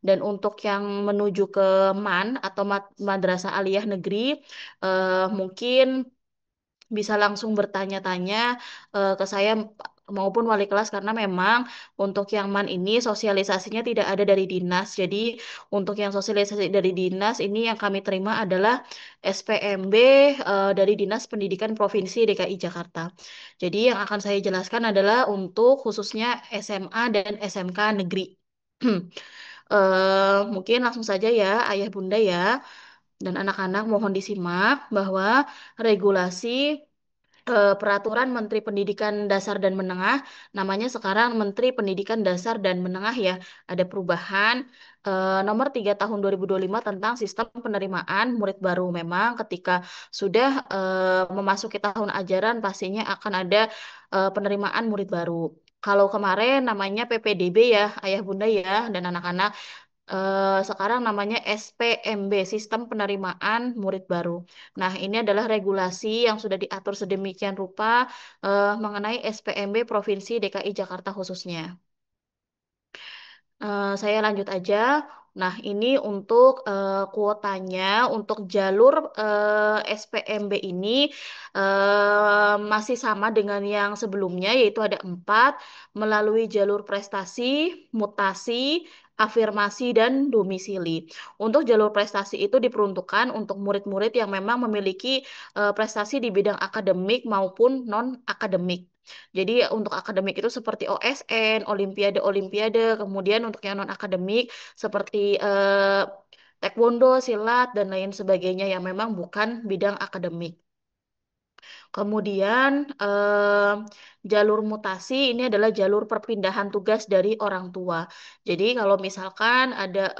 Dan untuk yang menuju ke MAN atau Madrasah Aliyah Negeri, mungkin bisa langsung bertanya-tanya ke saya maupun wali kelas karena memang untuk yang MAN ini sosialisasinya tidak ada dari dinas. Jadi untuk yang sosialisasi dari dinas ini yang kami terima adalah SPMB dari Dinas Pendidikan Provinsi DKI Jakarta. Jadi yang akan saya jelaskan adalah untuk khususnya SMA dan SMK negeri. Mungkin langsung saja ya, Ayah Bunda ya, dan anak-anak mohon disimak bahwa regulasi Peraturan Menteri Pendidikan Dasar dan Menengah, namanya sekarang Menteri Pendidikan Dasar dan Menengah ya, ada perubahan nomor 3 tahun 2025 tentang sistem penerimaan murid baru. Memang ketika sudah memasuki tahun ajaran pastinya akan ada penerimaan murid baru. Kalau kemarin namanya PPDB ya, Ayah Bunda ya, dan anak-anak. Sekarang namanya SPMB, Sistem Penerimaan Murid Baru. Nah, ini adalah regulasi yang sudah diatur sedemikian rupa mengenai SPMB Provinsi DKI Jakarta khususnya. Saya lanjut aja. Nah, ini untuk kuotanya, untuk jalur SPMB ini masih sama dengan yang sebelumnya, yaitu ada 4, melalui jalur prestasi, mutasi, afirmasi, dan domisili. Untuk jalur prestasi itu diperuntukkan untuk murid-murid yang memang memiliki prestasi di bidang akademik maupun non-akademik. Jadi untuk akademik itu seperti OSN, Olimpiade-Olimpiade, kemudian untuk yang non-akademik seperti taekwondo, silat, dan lain sebagainya yang memang bukan bidang akademik. Kemudian jalur mutasi ini adalah jalur perpindahan tugas dari orang tua. Jadi kalau misalkan ada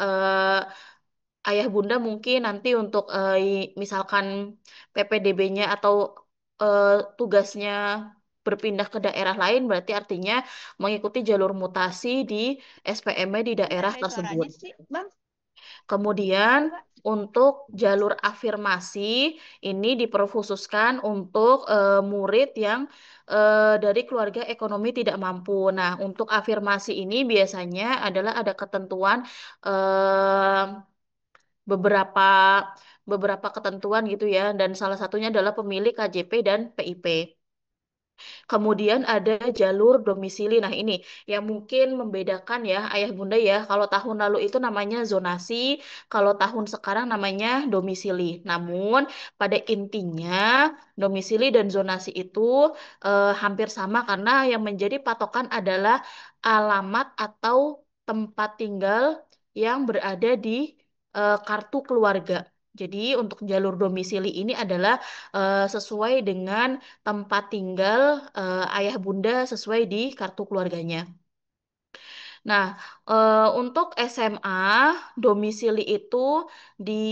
ayah bunda mungkin nanti untuk misalkan PPDB-nya atau eh, tugasnya berpindah ke daerah lain berarti artinya mengikuti jalur mutasi di SPM di daerah Mati tersebut. suaranya sih, Bang. Kemudian Coba. untuk jalur afirmasi ini diperkhususkan untuk murid yang dari keluarga ekonomi tidak mampu. Nah, untuk afirmasi ini biasanya adalah ada ketentuan eh, beberapa beberapa ketentuan gitu ya dan salah satunya adalah pemilik KJP dan PIP. Kemudian ada jalur domisili. Nah, ini yang mungkin membedakan ya Ayah Bunda ya. Kalau tahun lalu itu namanya zonasi, kalau tahun sekarang namanya domisili. Namun pada intinya domisili dan zonasi itu hampir sama karena yang menjadi patokan adalah alamat atau tempat tinggal yang berada di kartu keluarga. Jadi untuk jalur domisili ini adalah sesuai dengan tempat tinggal ayah bunda sesuai di kartu keluarganya. Nah, untuk SMA domisili itu di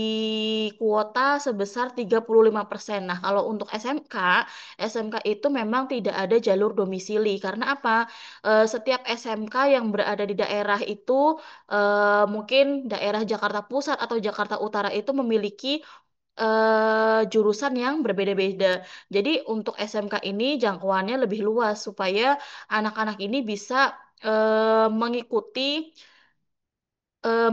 kuota sebesar 35%. Nah, kalau untuk SMK, SMK itu memang tidak ada jalur domisili. Karena apa? Setiap SMK yang berada di daerah itu, mungkin daerah Jakarta Pusat atau Jakarta Utara itu memiliki jurusan yang berbeda-beda. Jadi untuk SMK ini jangkauannya lebih luas supaya anak-anak ini bisa mengikuti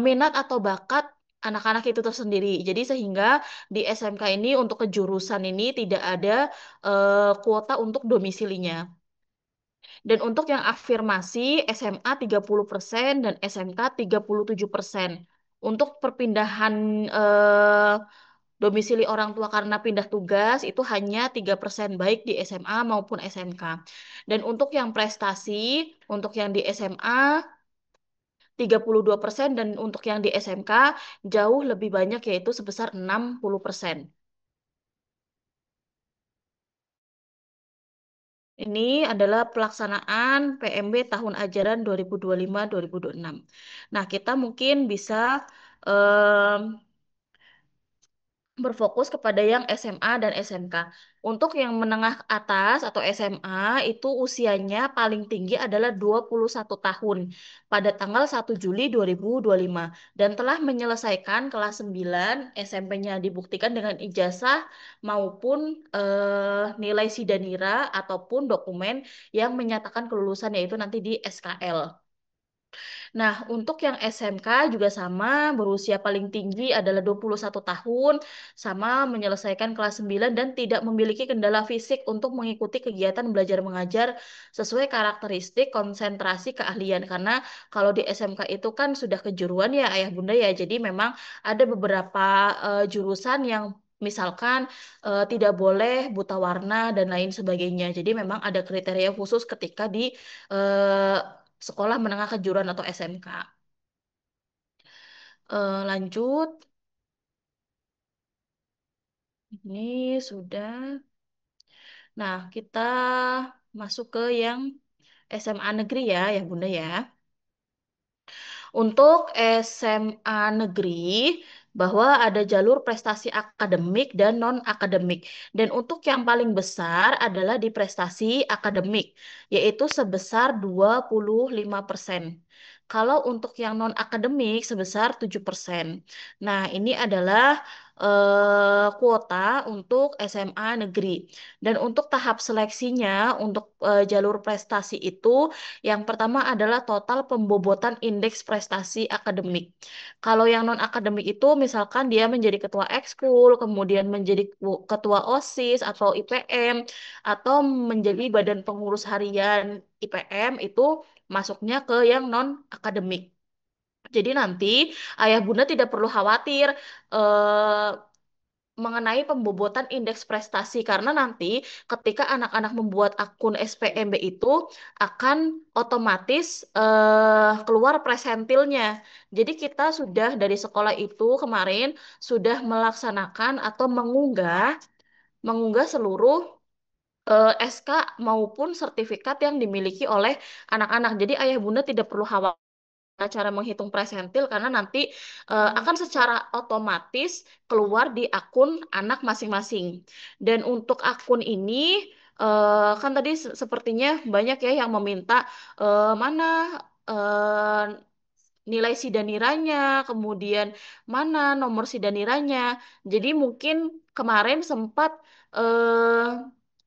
minat atau bakat anak-anak itu tersendiri. Jadi sehingga di SMK ini untuk kejurusan ini tidak ada kuota untuk domisilinya. Dan untuk yang afirmasi SMA 30% dan SMK 37%. Untuk perpindahan eh, domisili orang tua karena pindah tugas itu hanya 3% baik di SMA maupun SMK. Dan untuk yang prestasi, untuk yang di SMA 32% dan untuk yang di SMK jauh lebih banyak yaitu sebesar 60%. Ini adalah pelaksanaan PMB tahun ajaran 2025-2026. Nah, kita mungkin bisa berfokus kepada yang SMA dan SMK. Untuk yang menengah ke atas atau SMA itu usianya paling tinggi adalah 21 tahun pada tanggal 1 Juli 2025 dan telah menyelesaikan kelas 9 SMP-nya dibuktikan dengan ijazah maupun nilai sidanira ataupun dokumen yang menyatakan kelulusan yaitu nanti di SKL. Nah, untuk yang SMK juga sama, berusia paling tinggi adalah 21 tahun, sama menyelesaikan kelas 9 dan tidak memiliki kendala fisik untuk mengikuti kegiatan belajar mengajar sesuai karakteristik konsentrasi keahlian. Karena kalau di SMK itu kan sudah kejuruan ya Ayah Bunda ya, jadi memang ada beberapa jurusan yang misalkan tidak boleh buta warna dan lain sebagainya. Jadi memang ada kriteria khusus ketika di eh, sekolah menengah kejuruan atau SMK. Lanjut, ini sudah. Nah, kita masuk ke yang SMA negeri ya, ya Bunda ya. Untuk SMA negeri, bahwa ada jalur prestasi akademik dan non-akademik. Dan untuk yang paling besar adalah di prestasi akademik, yaitu sebesar 25%. Kalau untuk yang non-akademik sebesar 7%. Nah, ini adalah kuota untuk SMA negeri. Dan untuk tahap seleksinya, untuk jalur prestasi itu, yang pertama adalah total pembobotan indeks prestasi akademik. Kalau yang non-akademik itu misalkan dia menjadi ketua ekskul, kemudian menjadi ketua OSIS atau IPM, atau menjadi badan pengurus harian IPM, itu masuknya ke yang non-akademik. Jadi nanti ayah bunda tidak perlu khawatir eh, mengenai pembobotan indeks prestasi karena nanti ketika anak-anak membuat akun SPMB itu akan otomatis keluar presentilnya. Jadi kita sudah dari sekolah itu kemarin sudah melaksanakan atau mengunggah mengunggah seluruh SK maupun sertifikat yang dimiliki oleh anak-anak. Jadi ayah bunda tidak perlu khawatir cara menghitung presentil karena nanti akan secara otomatis keluar di akun anak masing-masing. Dan untuk akun ini kan tadi sepertinya banyak ya yang meminta mana eh, nilai sidaniranya, kemudian mana nomor sidaniranya. Jadi mungkin kemarin sempat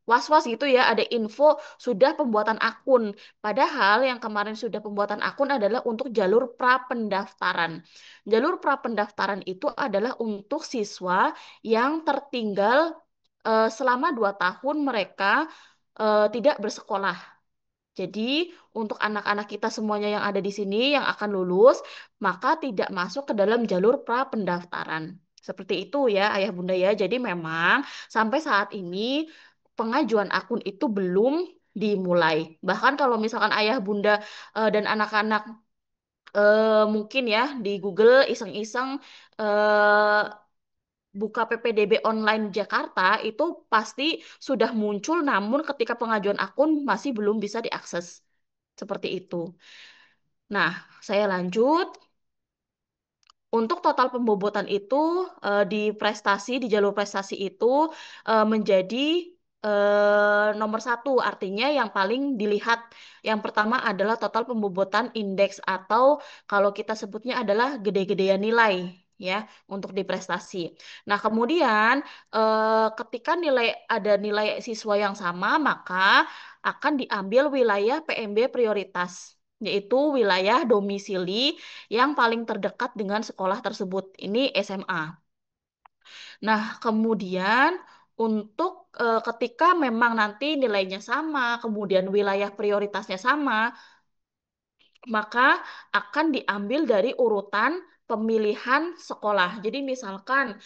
was-was gitu ya, ada info sudah pembuatan akun. Padahal yang kemarin sudah pembuatan akun adalah untuk jalur prapendaftaran. Jalur prapendaftaran itu adalah untuk siswa yang tertinggal selama 2 tahun mereka tidak bersekolah. Jadi, untuk anak-anak kita semuanya yang ada di sini yang akan lulus, maka tidak masuk ke dalam jalur pra-pendaftaran. Seperti itu ya, Ayah Bunda ya. Jadi memang sampai saat ini pengajuan akun itu belum dimulai. Bahkan kalau misalkan Ayah Bunda dan anak-anak mungkin ya di Google iseng-iseng eh, buka PPDB online Jakarta itu pasti sudah muncul, namun ketika pengajuan akun masih belum bisa diakses. Seperti itu. Nah, saya lanjut. Untuk total pembobotan itu di prestasi, di jalur prestasi itu menjadi nomor satu, artinya yang paling dilihat. Yang pertama adalah total pembobotan indeks atau kalau kita sebutnya adalah gede-gedean nilai ya untuk di prestasi. Nah, kemudian ketika ada nilai siswa yang sama, maka akan diambil wilayah PMB prioritas, yaitu wilayah domisili yang paling terdekat dengan sekolah tersebut. Ini SMA. Nah, kemudian untuk ketika memang nanti nilainya sama, kemudian wilayah prioritasnya sama, maka akan diambil dari urutan pemilihan sekolah. Jadi misalkan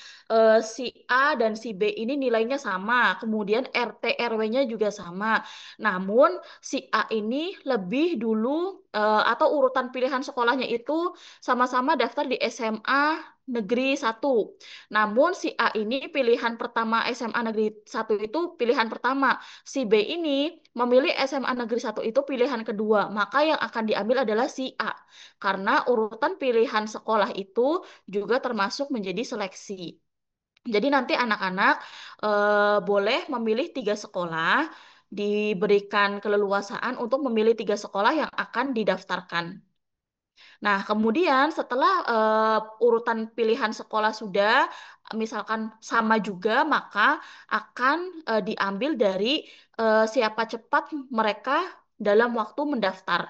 si A dan si B ini nilainya sama, kemudian RT RW-nya juga sama. Namun si A ini lebih dulu atau urutan pilihan sekolahnya itu sama-sama daftar di SMA Negeri 1. Namun si A ini pilihan pertama SMA Negeri 1 itu pilihan pertama. Si B ini memilih SMA Negeri 1 itu pilihan kedua, maka yang akan diambil adalah si A. Karena urutan pilihan sekolah itu juga termasuk menjadi seleksi. Jadi nanti anak-anak boleh memilih 3 sekolah, diberikan keleluasaan untuk memilih 3 sekolah yang akan didaftarkan. Nah, kemudian setelah urutan pilihan sekolah sudah misalkan sama juga, maka akan diambil dari siapa cepat mereka dalam waktu mendaftar.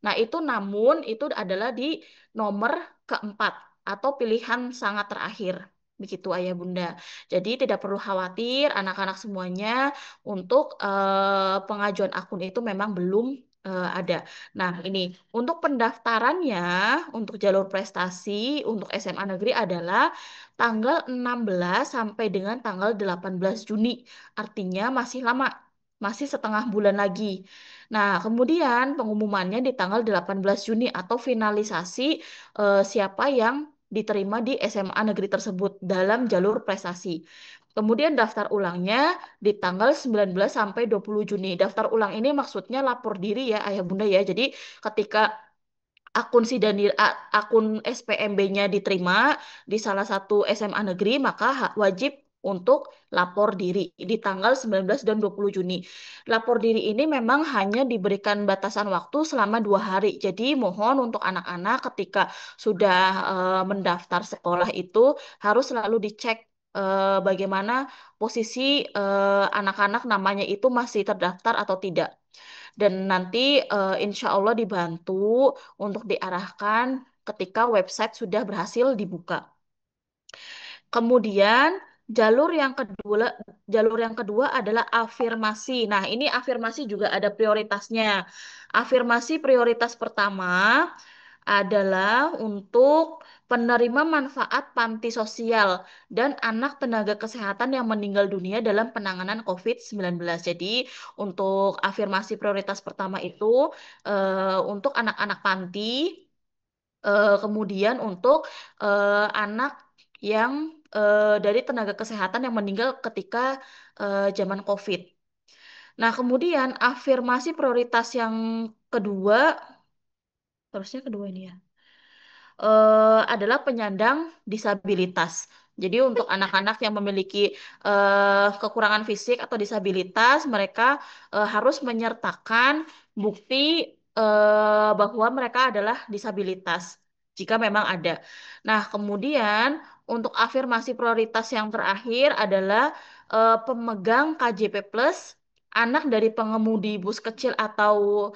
Nah, itu namun itu adalah di nomor keempat atau pilihan sangat terakhir. Begitu Ayah Bunda. Jadi tidak perlu khawatir anak-anak semuanya untuk pengajuan akun itu memang belum ada. Nah, ini untuk pendaftarannya untuk jalur prestasi untuk SMA negeri adalah tanggal 16 sampai dengan tanggal 18 Juni. Artinya masih lama, masih setengah bulan lagi. Nah, kemudian pengumumannya di tanggal 18 Juni atau finalisasi siapa yang diterima di SMA negeri tersebut dalam jalur prestasi. Kemudian daftar ulangnya di tanggal 19 sampai 20 Juni. Daftar ulang ini maksudnya lapor diri ya Ayah Bunda ya. Jadi ketika akun SPMB-nya diterima di salah satu SMA negeri, maka wajib untuk lapor diri di tanggal 19 dan 20 Juni. Lapor diri ini memang hanya diberikan batasan waktu selama 2 hari. Jadi mohon untuk anak-anak ketika sudah mendaftar sekolah itu harus selalu dicek bagaimana posisi anak-anak namanya itu masih terdaftar atau tidak. Dan nanti insya Allah dibantu untuk diarahkan ketika website sudah berhasil dibuka. Kemudian jalur yang kedua adalah afirmasi. Nah, ini afirmasi juga ada prioritasnya. Afirmasi prioritas pertama adalah untuk penerima manfaat panti sosial dan anak tenaga kesehatan yang meninggal dunia dalam penanganan COVID-19. Jadi, untuk afirmasi prioritas pertama itu untuk anak-anak panti, kemudian untuk anak yang dari tenaga kesehatan yang meninggal ketika zaman COVID. Nah, kemudian afirmasi prioritas yang kedua, harusnya kedua ini ya, adalah penyandang disabilitas. Jadi untuk anak-anak yang memiliki kekurangan fisik atau disabilitas, mereka harus menyertakan bukti bahwa mereka adalah disabilitas jika memang ada. Nah, kemudian untuk afirmasi prioritas yang terakhir adalah pemegang KJP Plus, anak dari pengemudi bus kecil atau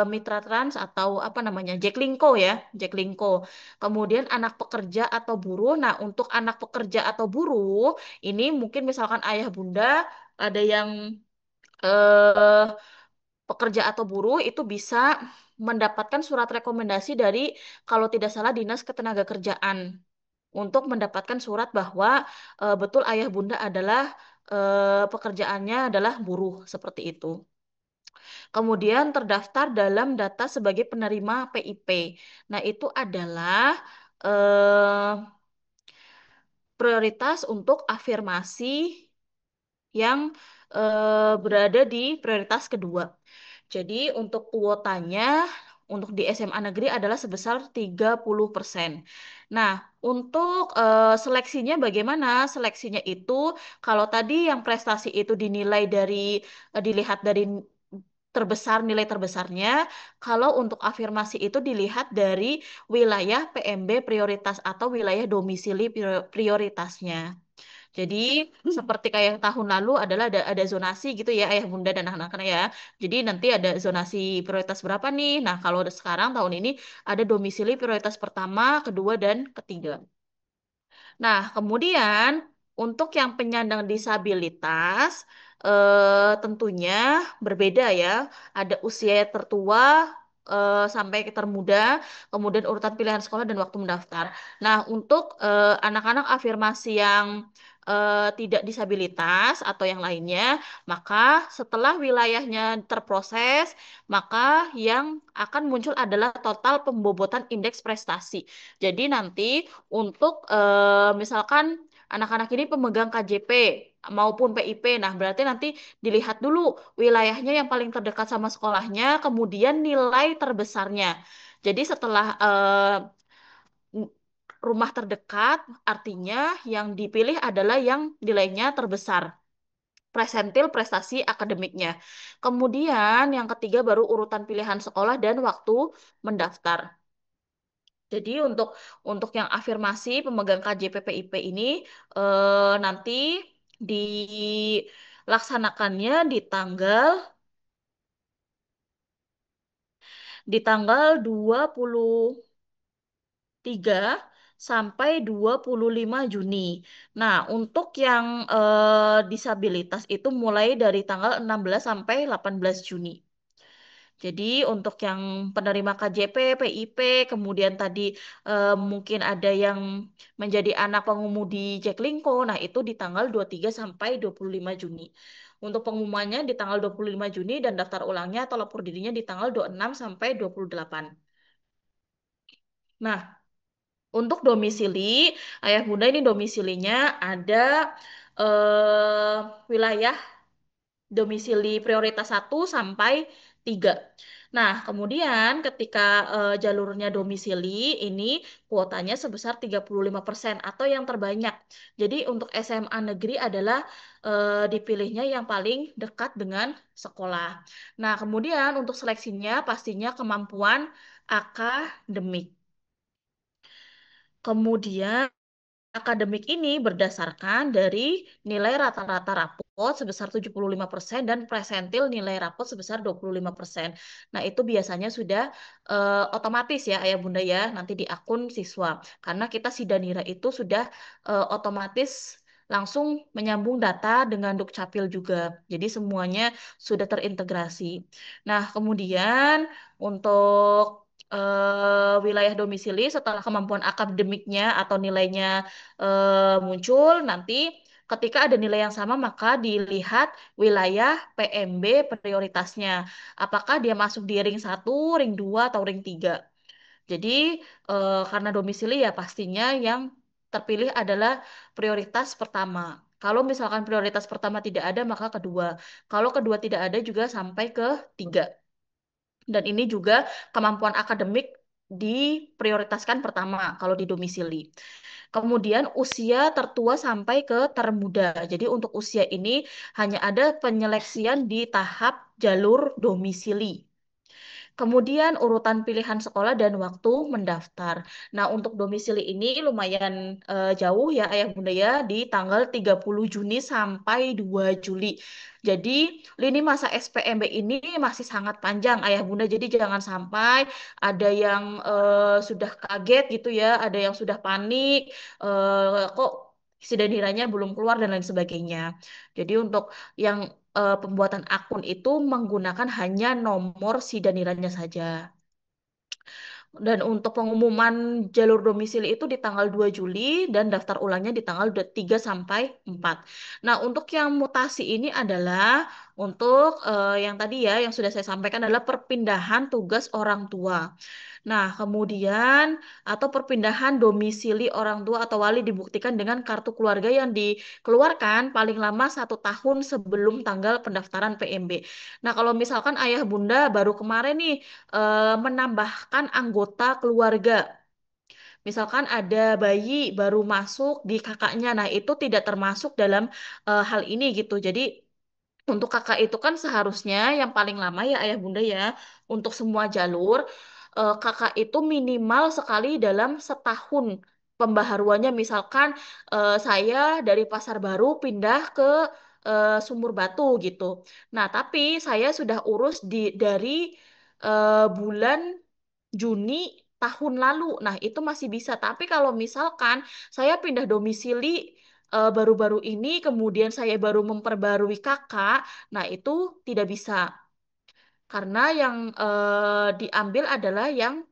Mitra Trans atau apa namanya, Jaklingko ya, Jaklingko. Kemudian anak pekerja atau buruh. Nah, untuk anak pekerja atau buruh, ini mungkin misalkan ayah bunda ada yang eh, pekerja atau buruh itu bisa mendapatkan surat rekomendasi dari kalau tidak salah Dinas Ketenagakerjaan untuk mendapatkan surat bahwa betul ayah bunda adalah pekerjaannya adalah buruh seperti itu. Kemudian terdaftar dalam data sebagai penerima PIP. Nah, itu adalah eh, prioritas untuk afirmasi yang berada di prioritas kedua. Jadi untuk kuotanya untuk di SMA negeri adalah sebesar 30%. Nah, untuk seleksinya bagaimana? Seleksinya itu kalau tadi yang prestasi itu dinilai dari dilihat dari terbesar nilai terbesarnya, kalau untuk afirmasi itu dilihat dari wilayah PMB prioritas atau wilayah domisili prioritasnya. Jadi seperti kayak tahun lalu adalah ada zonasi gitu ya ayah bunda dan anak-anak ya. Jadi nanti ada zonasi prioritas berapa nih? Nah, kalau sekarang tahun ini ada domisili prioritas pertama, kedua dan ketiga. Nah, kemudian untuk yang penyandang disabilitas tentunya berbeda ya. Ada usia tertua sampai ke termuda, kemudian urutan pilihan sekolah dan waktu mendaftar. Nah, untuk anak-anak afirmasi yang tidak disabilitas atau yang lainnya, maka setelah wilayahnya terproses, maka yang akan muncul adalah total pembobotan indeks prestasi. Jadi nanti untuk misalkan anak-anak ini pemegang KJP maupun PIP. Nah, berarti nanti dilihat dulu wilayahnya yang paling terdekat sama sekolahnya, kemudian nilai terbesarnya. Jadi setelah rumah terdekat, artinya yang dipilih adalah yang nilainya terbesar. Presentil prestasi akademiknya. Kemudian yang ketiga baru urutan pilihan sekolah dan waktu mendaftar. Jadi untuk yang afirmasi pemegang KJP PIP ini nanti dilaksanakannya di tanggal di tanggal 23 sampai 25 Juni. Nah, untuk yang disabilitas itu mulai dari tanggal 16 sampai 18 Juni. Jadi untuk yang penerima KJP, PIP, kemudian tadi mungkin ada yang menjadi anak pengemudi Jaklingko, nah itu di tanggal 23 sampai 25 Juni. Untuk pengumumannya di tanggal 25 Juni dan daftar ulangnya atau lapor dirinya di tanggal 26 sampai 28. Nah, untuk domisili, ayah bunda ini domisilinya ada wilayah domisili prioritas 1 sampai 3. Nah, kemudian ketika jalurnya domisili ini kuotanya sebesar 35% atau yang terbanyak. Jadi untuk SMA negeri adalah dipilihnya yang paling dekat dengan sekolah. Nah, kemudian untuk seleksinya pastinya kemampuan akademik. Kemudian akademik ini berdasarkan dari nilai rata-rata rapot sebesar 75% dan presentil nilai rapot sebesar 25%. Nah, itu biasanya sudah otomatis ya Ayah Bunda ya, nanti di akun siswa. Karena kita Sidanira itu sudah otomatis langsung menyambung data dengan Dukcapil juga. Jadi semuanya sudah terintegrasi. Nah, kemudian untuk wilayah domisili setelah kemampuan akademiknya atau nilainya muncul nanti ketika ada nilai yang sama maka dilihat wilayah PMB prioritasnya. Apakah dia masuk di ring 1, ring 2 atau ring 3. Jadi karena domisili ya pastinya yang terpilih adalah prioritas pertama. Kalau misalkan prioritas pertama tidak ada maka kedua. Kalau kedua tidak ada juga sampai ke 3. Dan ini juga kemampuan akademik diprioritaskan pertama kalau di domisili. Kemudian usia tertua sampai ke termuda. Jadi untuk usia ini hanya ada penyeleksian di tahap jalur domisili. Kemudian urutan pilihan sekolah dan waktu mendaftar. Nah, untuk domisili ini lumayan jauh ya Ayah Bunda ya di tanggal 30 Juni sampai 2 Juli. Jadi, lini masa SPMB ini masih sangat panjang Ayah Bunda. Jadi jangan sampai ada yang sudah kaget gitu ya, ada yang sudah panik, kok sidaniranya belum keluar dan lain sebagainya. Jadi untuk yang pembuatan akun itu menggunakan hanya nomor sidaniranya saja. Dan untuk pengumuman jalur domisili itu di tanggal 2 Juli dan daftar ulangnya di tanggal 3 sampai 4. Nah, untuk yang mutasi ini adalah untuk yang tadi ya yang sudah saya sampaikan adalah perpindahan tugas orang tua. Nah, kemudian atau perpindahan domisili orang tua atau wali dibuktikan dengan kartu keluarga yang dikeluarkan paling lama 1 tahun sebelum tanggal pendaftaran PMB. Nah, kalau misalkan ayah bunda baru kemarin nih menambahkan anggota keluarga. Misalkan ada bayi baru masuk di kakaknya, nah itu tidak termasuk dalam hal ini gitu. Jadi untuk kakak itu kan seharusnya yang paling lama ya ayah bunda ya untuk semua jalur kakak itu minimal sekali dalam setahun pembaharuannya. Misalkan saya dari Pasar Baru pindah ke Sumur Batu gitu. Nah, tapi saya sudah urus dari bulan Juni tahun lalu. Nah, itu masih bisa. Tapi kalau misalkan saya pindah domisili baru-baru ini, kemudian saya baru memperbarui kakak, nah itu tidak bisa. Karena yang diambil adalah yang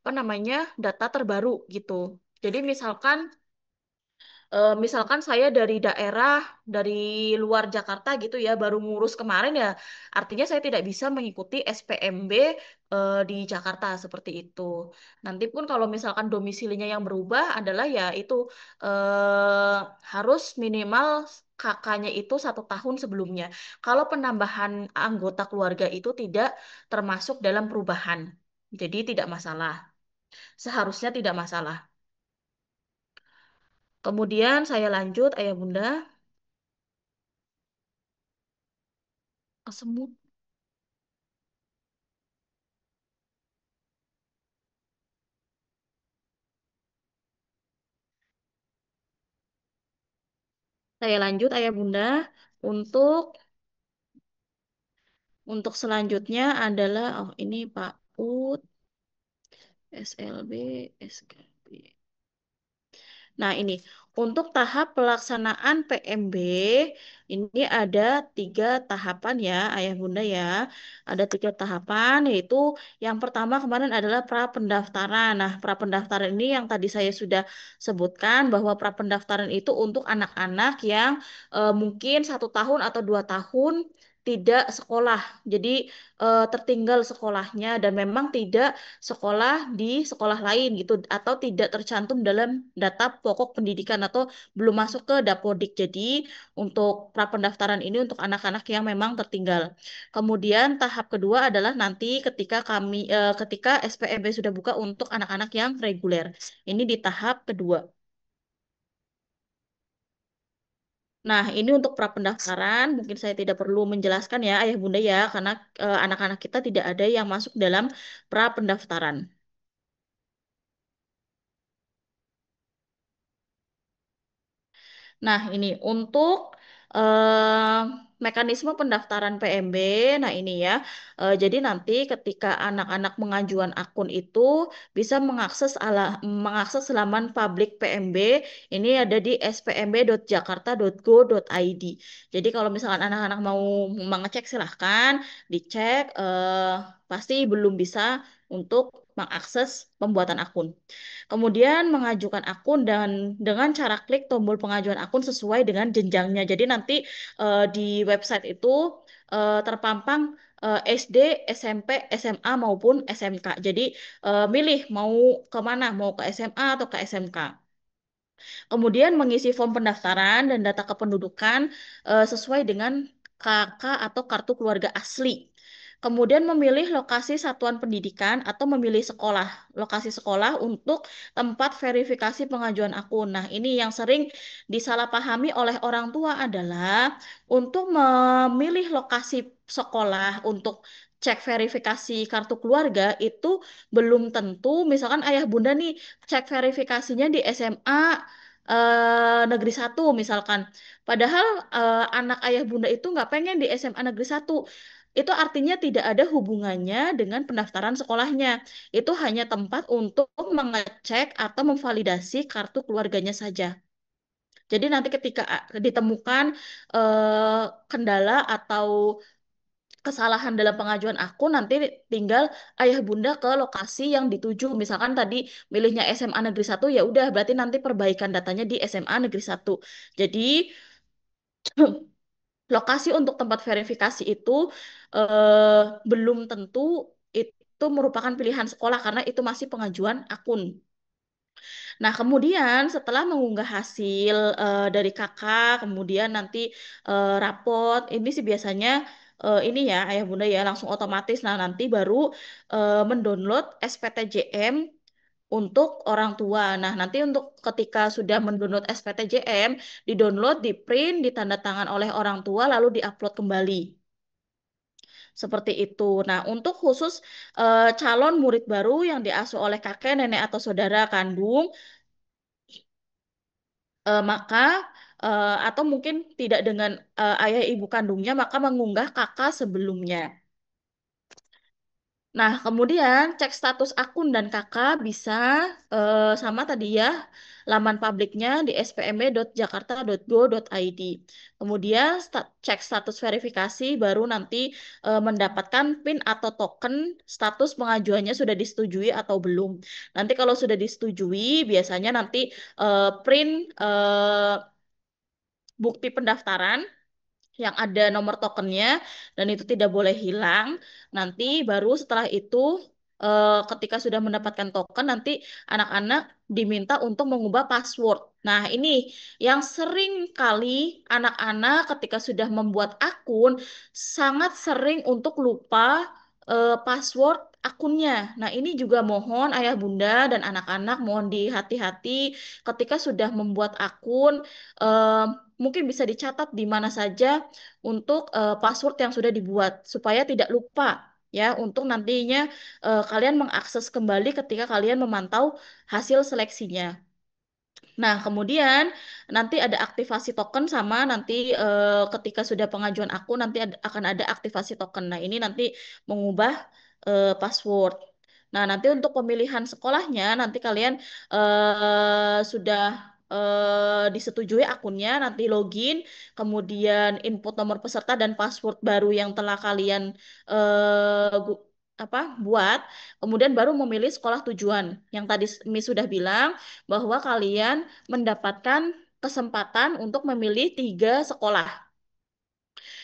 apa namanya data terbaru gitu. Jadi misalkan saya dari daerah dari luar Jakarta gitu ya baru ngurus kemarin ya artinya saya tidak bisa mengikuti SPMB di Jakarta seperti itu. Nanti pun kalau misalkan domisilinya yang berubah adalah ya itu harus minimal kakaknya itu 1 tahun sebelumnya. Kalau penambahan anggota keluarga itu tidak termasuk dalam perubahan. Jadi tidak masalah. Seharusnya tidak masalah. Kemudian saya lanjut, Ayah Bunda. Kesemut. Saya lanjut Ayah Bunda untuk Untuk selanjutnya adalah, oh ini Pak UT, SLB, SKB. Nah, ini untuk tahap pelaksanaan PMB ini ada tiga tahapan ya, Ayah Bunda ya. Ada tiga tahapan, yaitu yang pertama kemarin adalah prapendaftaran. Nah, prapendaftaran ini yang tadi saya sudah sebutkan bahwa prapendaftaran itu untuk anak-anak yang mungkin 1 tahun atau 2 tahun tidak sekolah. Jadi tertinggal sekolahnya dan memang tidak sekolah di sekolah lain gitu atau tidak tercantum dalam data pokok pendidikan atau belum masuk ke Dapodik. Jadi untuk prapendaftaran ini untuk anak-anak yang memang tertinggal. Kemudian tahap kedua adalah nanti ketika SPMB sudah buka untuk anak-anak yang reguler. Ini di tahap kedua. Nah, ini untuk prapendaftaran, mungkin saya tidak perlu menjelaskan ya, Ayah Bunda ya, karena anak-anak kita tidak ada yang masuk dalam prapendaftaran. Nah, ini untuk eh, mekanisme pendaftaran PMB. Nah, ini ya. Jadi nanti ketika anak-anak mengajukan akun itu bisa mengakses laman publik PMB. Ini ada di spmb.jakarta.go.id. Jadi kalau misalkan anak-anak mau mengecek silahkan dicek. Pasti belum bisa untuk mengakses pembuatan akun. Kemudian mengajukan akun dan dengan cara klik tombol pengajuan akun sesuai dengan jenjangnya. Jadi nanti di website itu terpampang SD, SMP, SMA maupun SMK. Jadi milih mau kemana, mau ke SMA atau ke SMK. Kemudian mengisi form pendaftaran dan data kependudukan sesuai dengan KK atau kartu keluarga asli. Kemudian memilih lokasi satuan pendidikan atau memilih lokasi sekolah untuk tempat verifikasi pengajuan akun. Nah, ini yang sering disalahpahami oleh orang tua adalah untuk memilih lokasi sekolah untuk cek verifikasi kartu keluarga itu belum tentu, misalkan ayah bunda nih cek verifikasinya di SMA Negeri 1 misalkan. Padahal anak ayah bunda itu nggak pengen di SMA Negeri 1. Itu artinya tidak ada hubungannya dengan pendaftaran sekolahnya. Itu hanya tempat untuk mengecek atau memvalidasi kartu keluarganya saja. Jadi nanti ketika ditemukan kendala atau kesalahan dalam pengajuan akun, nanti tinggal ayah bunda ke lokasi yang dituju. Misalkan tadi milihnya SMA Negeri 1, ya udah berarti nanti perbaikan datanya di SMA Negeri 1. Jadi lokasi untuk tempat verifikasi itu belum tentu itu merupakan pilihan sekolah karena itu masih pengajuan akun. Nah, kemudian setelah mengunggah hasil dari kakak, kemudian nanti rapot, ini sih biasanya ini ya ayah bunda ya langsung otomatis. Nah, nanti baru mendownload SPTJM untuk orang tua. Nah, nanti untuk ketika sudah mendownload SPTJM, di-download, di-print, ditanda tangan oleh orang tua, lalu di-upload kembali. Seperti itu. Nah, untuk khusus calon murid baru yang diasuh oleh kakek, nenek, atau saudara kandung, maka atau mungkin tidak dengan ayah ibu kandungnya, maka mengunggah kakak sebelumnya. Nah, kemudian cek status akun dan kakak bisa sama tadi ya, laman publiknya di spmb.jakarta.go.id. Kemudian cek status verifikasi, baru nanti mendapatkan PIN atau token status pengajuannya sudah disetujui atau belum. Nanti kalau sudah disetujui, biasanya nanti print bukti pendaftaran yang ada nomor tokennya dan itu tidak boleh hilang. Nanti baru setelah itu ketika sudah mendapatkan token nanti anak-anak diminta untuk mengubah password. Nah, ini yang sering kali anak-anak ketika sudah membuat akun sangat sering untuk lupa password akunnya. Nah, ini juga mohon ayah bunda dan anak-anak mohon dihati-hati ketika sudah membuat akun eh, mungkin bisa dicatat di mana saja untuk password yang sudah dibuat supaya tidak lupa ya untuk nantinya kalian mengakses kembali ketika kalian memantau hasil seleksinya. Nah, kemudian nanti ada aktivasi token sama nanti ketika sudah pengajuan akun nanti akan ada aktivasi token. Nah, ini nanti mengubah password. Nah, nanti untuk pemilihan sekolahnya nanti kalian sudah disetujui akunnya, nanti login, kemudian input nomor peserta dan password baru yang telah kalian buat, kemudian baru memilih sekolah tujuan. Yang tadi Mi sudah bilang bahwa kalian mendapatkan kesempatan untuk memilih 3 sekolah.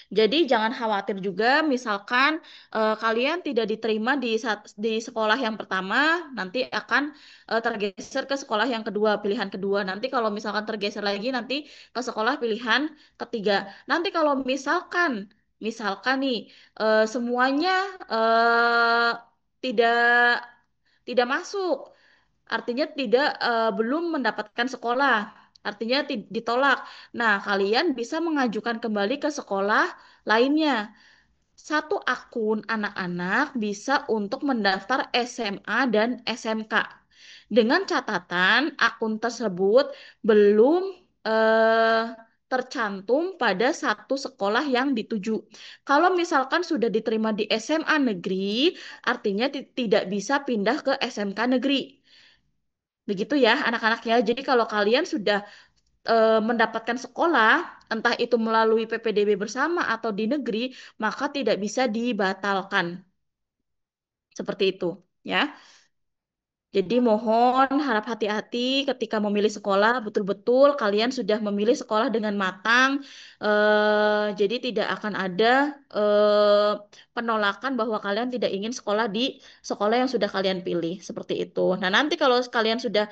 Jadi jangan khawatir juga, misalkan kalian tidak diterima di sekolah yang pertama, nanti akan tergeser ke sekolah yang kedua, pilihan kedua. Nanti kalau misalkan tergeser lagi, nanti ke sekolah pilihan ketiga. Nanti kalau misalkan nih semuanya eh, tidak tidak masuk. Artinya belum mendapatkan sekolah. Artinya ditolak. Nah, kalian bisa mengajukan kembali ke sekolah lainnya. Satu akun anak-anak bisa untuk mendaftar SMA dan SMK. Dengan catatan akun tersebut belum eh, tercantum pada satu sekolah yang dituju. Kalau misalkan sudah diterima di SMA negeri, artinya tidak bisa pindah ke SMK negeri. Begitu ya anak-anak ya. Jadi kalau kalian sudah mendapatkan sekolah, entah itu melalui PPDB bersama atau di negeri, maka tidak bisa dibatalkan. Seperti itu ya. Jadi mohon harap hati-hati ketika memilih sekolah, betul-betul kalian sudah memilih sekolah dengan matang. Jadi tidak akan ada penolakan bahwa kalian tidak ingin sekolah di sekolah yang sudah kalian pilih, seperti itu. Nah, nanti kalau kalian sudah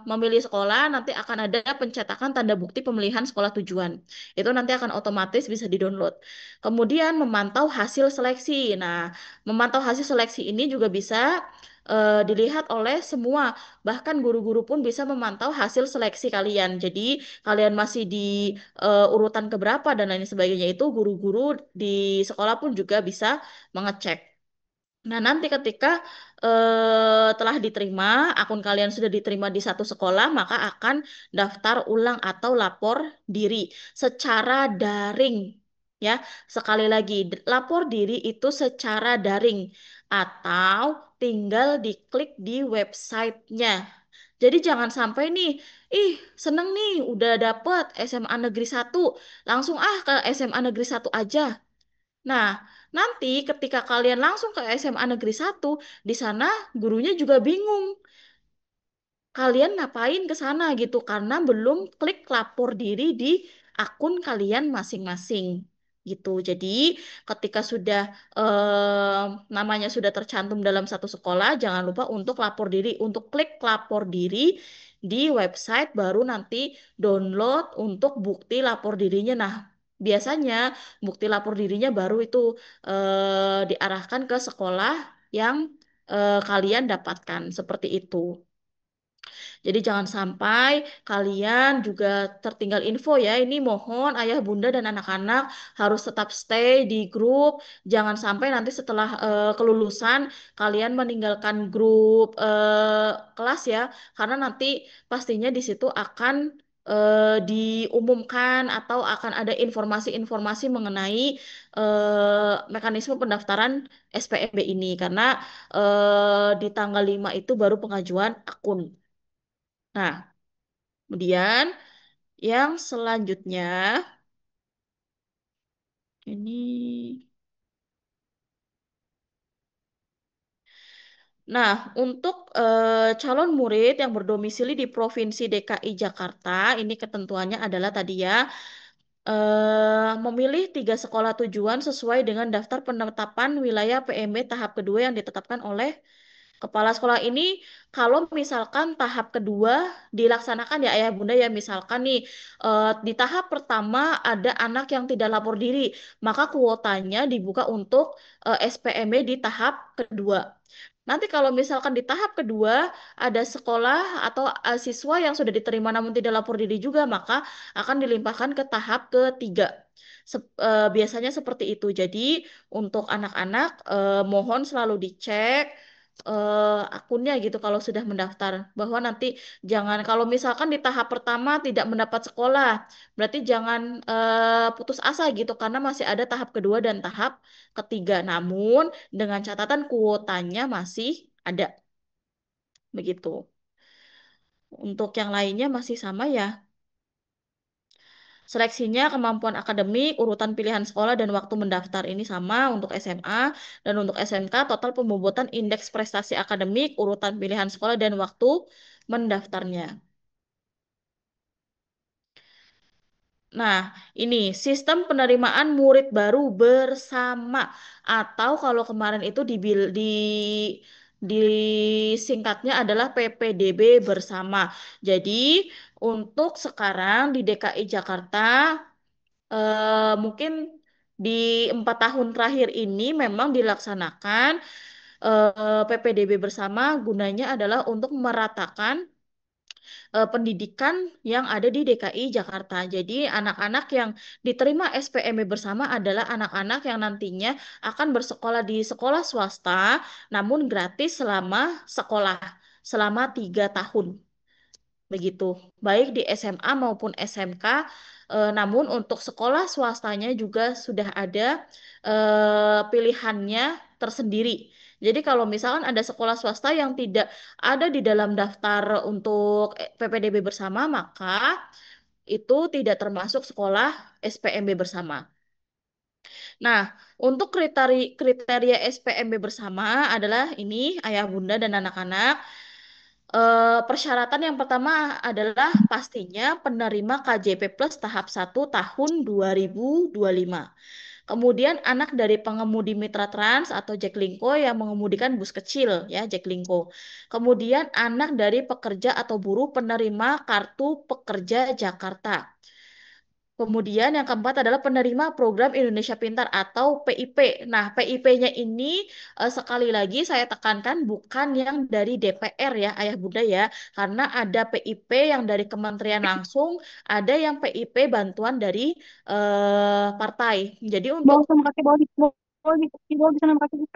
memilih sekolah, nanti akan ada pencetakan tanda bukti pemilihan sekolah tujuan. Itu nanti akan otomatis bisa di-download. Kemudian memantau hasil seleksi. Nah, memantau hasil seleksi ini juga bisa dilihat oleh semua. Bahkan guru-guru pun bisa memantau hasil seleksi kalian. Jadi kalian masih di urutan keberapa dan lain sebagainya itu guru-guru di sekolah pun juga bisa mengecek. Nah, nanti ketika telah diterima, akun kalian sudah diterima di satu sekolah, maka akan daftar ulang atau lapor diri secara daring. Ya, sekali lagi, lapor diri itu secara daring atau tinggal diklik di websitenya. Jadi jangan sampai nih, ih seneng nih udah dapet SMA Negeri 1, langsung ke SMA Negeri 1 aja. Nah, nanti ketika kalian langsung ke SMA Negeri 1, di sana gurunya juga bingung. Kalian ngapain ke sana gitu karena belum klik lapor diri di akun kalian masing-masing gitu. Jadi, ketika sudah namanya sudah tercantum dalam satu sekolah, jangan lupa untuk lapor diri, untuk klik lapor diri di website baru nanti download untuk bukti lapor dirinya. Nah, biasanya bukti lapor dirinya baru itu diarahkan ke sekolah yang kalian dapatkan seperti itu. Jadi jangan sampai kalian juga tertinggal info ya. Ini mohon ayah, bunda, dan anak-anak harus tetap stay di grup. Jangan sampai nanti setelah kelulusan kalian meninggalkan grup kelas ya. Karena nanti pastinya di situ akan diumumkan atau akan ada informasi-informasi mengenai mekanisme pendaftaran SPMB ini. Karena di tanggal 5 itu baru pengajuan akun. Nah, kemudian yang selanjutnya ini. Nah, untuk calon murid yang berdomisili di Provinsi DKI Jakarta, ini ketentuannya adalah tadi ya, memilih 3 sekolah tujuan sesuai dengan daftar penetapan wilayah PMB tahap kedua yang ditetapkan oleh Kepala sekolah ini kalau misalkan tahap kedua dilaksanakan ya ayah bunda ya misalkan nih di tahap pertama ada anak yang tidak lapor diri maka kuotanya dibuka untuk SPMB di tahap kedua. Nanti kalau misalkan di tahap kedua ada sekolah atau siswa yang sudah diterima namun tidak lapor diri juga maka akan dilimpahkan ke tahap ketiga. Biasanya seperti itu. Jadi untuk anak-anak mohon selalu dicek akunnya gitu kalau sudah mendaftar. Bahwa nanti jangan kalau misalkan di tahap pertama tidak mendapat sekolah, berarti jangan putus asa gitu karena masih ada tahap kedua dan tahap ketiga. Namun dengan catatan kuotanya masih ada begitu. Untuk yang lainnya masih sama ya. Seleksinya kemampuan akademik, urutan pilihan sekolah dan waktu mendaftar ini sama untuk SMA dan untuk SMK total pembobotan indeks prestasi akademik, urutan pilihan sekolah dan waktu mendaftarnya. Nah, ini sistem penerimaan murid baru bersama atau kalau kemarin itu disingkatnya adalah PPDB bersama. Jadi, untuk sekarang di DKI Jakarta mungkin di 4 tahun terakhir ini memang dilaksanakan PPDB bersama gunanya adalah untuk meratakan pendidikan yang ada di DKI Jakarta. Jadi anak-anak yang diterima SPMB bersama adalah anak-anak yang nantinya akan bersekolah di sekolah swasta, namun gratis selama 3 tahun begitu, baik di SMA maupun SMK. Namun untuk sekolah swastanya juga sudah ada pilihannya tersendiri. Jadi kalau misalkan ada sekolah swasta yang tidak ada di dalam daftar untuk PPDB bersama, maka itu tidak termasuk sekolah SPMB bersama. Nah, untuk kriteria kriteria SPMB bersama adalah ini ayah bunda dan anak-anak. Persyaratan yang pertama adalah pastinya penerima KJP Plus tahap 1 tahun 2025. Kemudian anak dari pengemudi Mitra Trans atau Jaklingko yang mengemudikan bus kecil ya Jaklingko. Kemudian anak dari pekerja atau buruh penerima Kartu Pekerja Jakarta. Kemudian yang keempat adalah penerima program Indonesia Pintar atau PIP. Nah, PIP-nya ini sekali lagi saya tekankan bukan yang dari DPR ya, Ayah Bunda ya, karena ada PIP yang dari kementerian langsung, ada yang PIP bantuan dari partai. Jadi untuk Bawa sama kakek, bawa di bawa, bawa di sana sama kakek.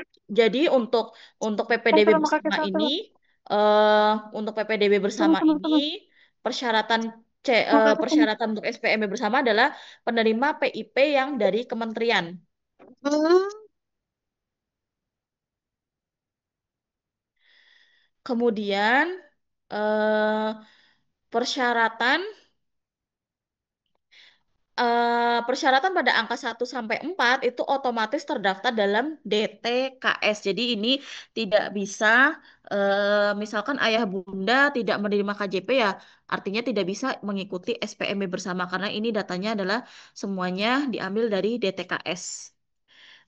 untuk PPDB Sama kakek bersama ini sama eh untuk PPDB sama bersama sama ini sama persyaratan sama kakek sama. persyaratan untuk SPMB bersama adalah penerima PIP yang dari kementerian. Hmm. Kemudian eh persyaratan persyaratan pada angka 1 sampai 4 itu otomatis terdaftar dalam DTKS. Jadi ini tidak bisa misalkan ayah bunda tidak menerima KJP ya artinya tidak bisa mengikuti SPMB bersama karena ini datanya adalah semuanya diambil dari DTKS.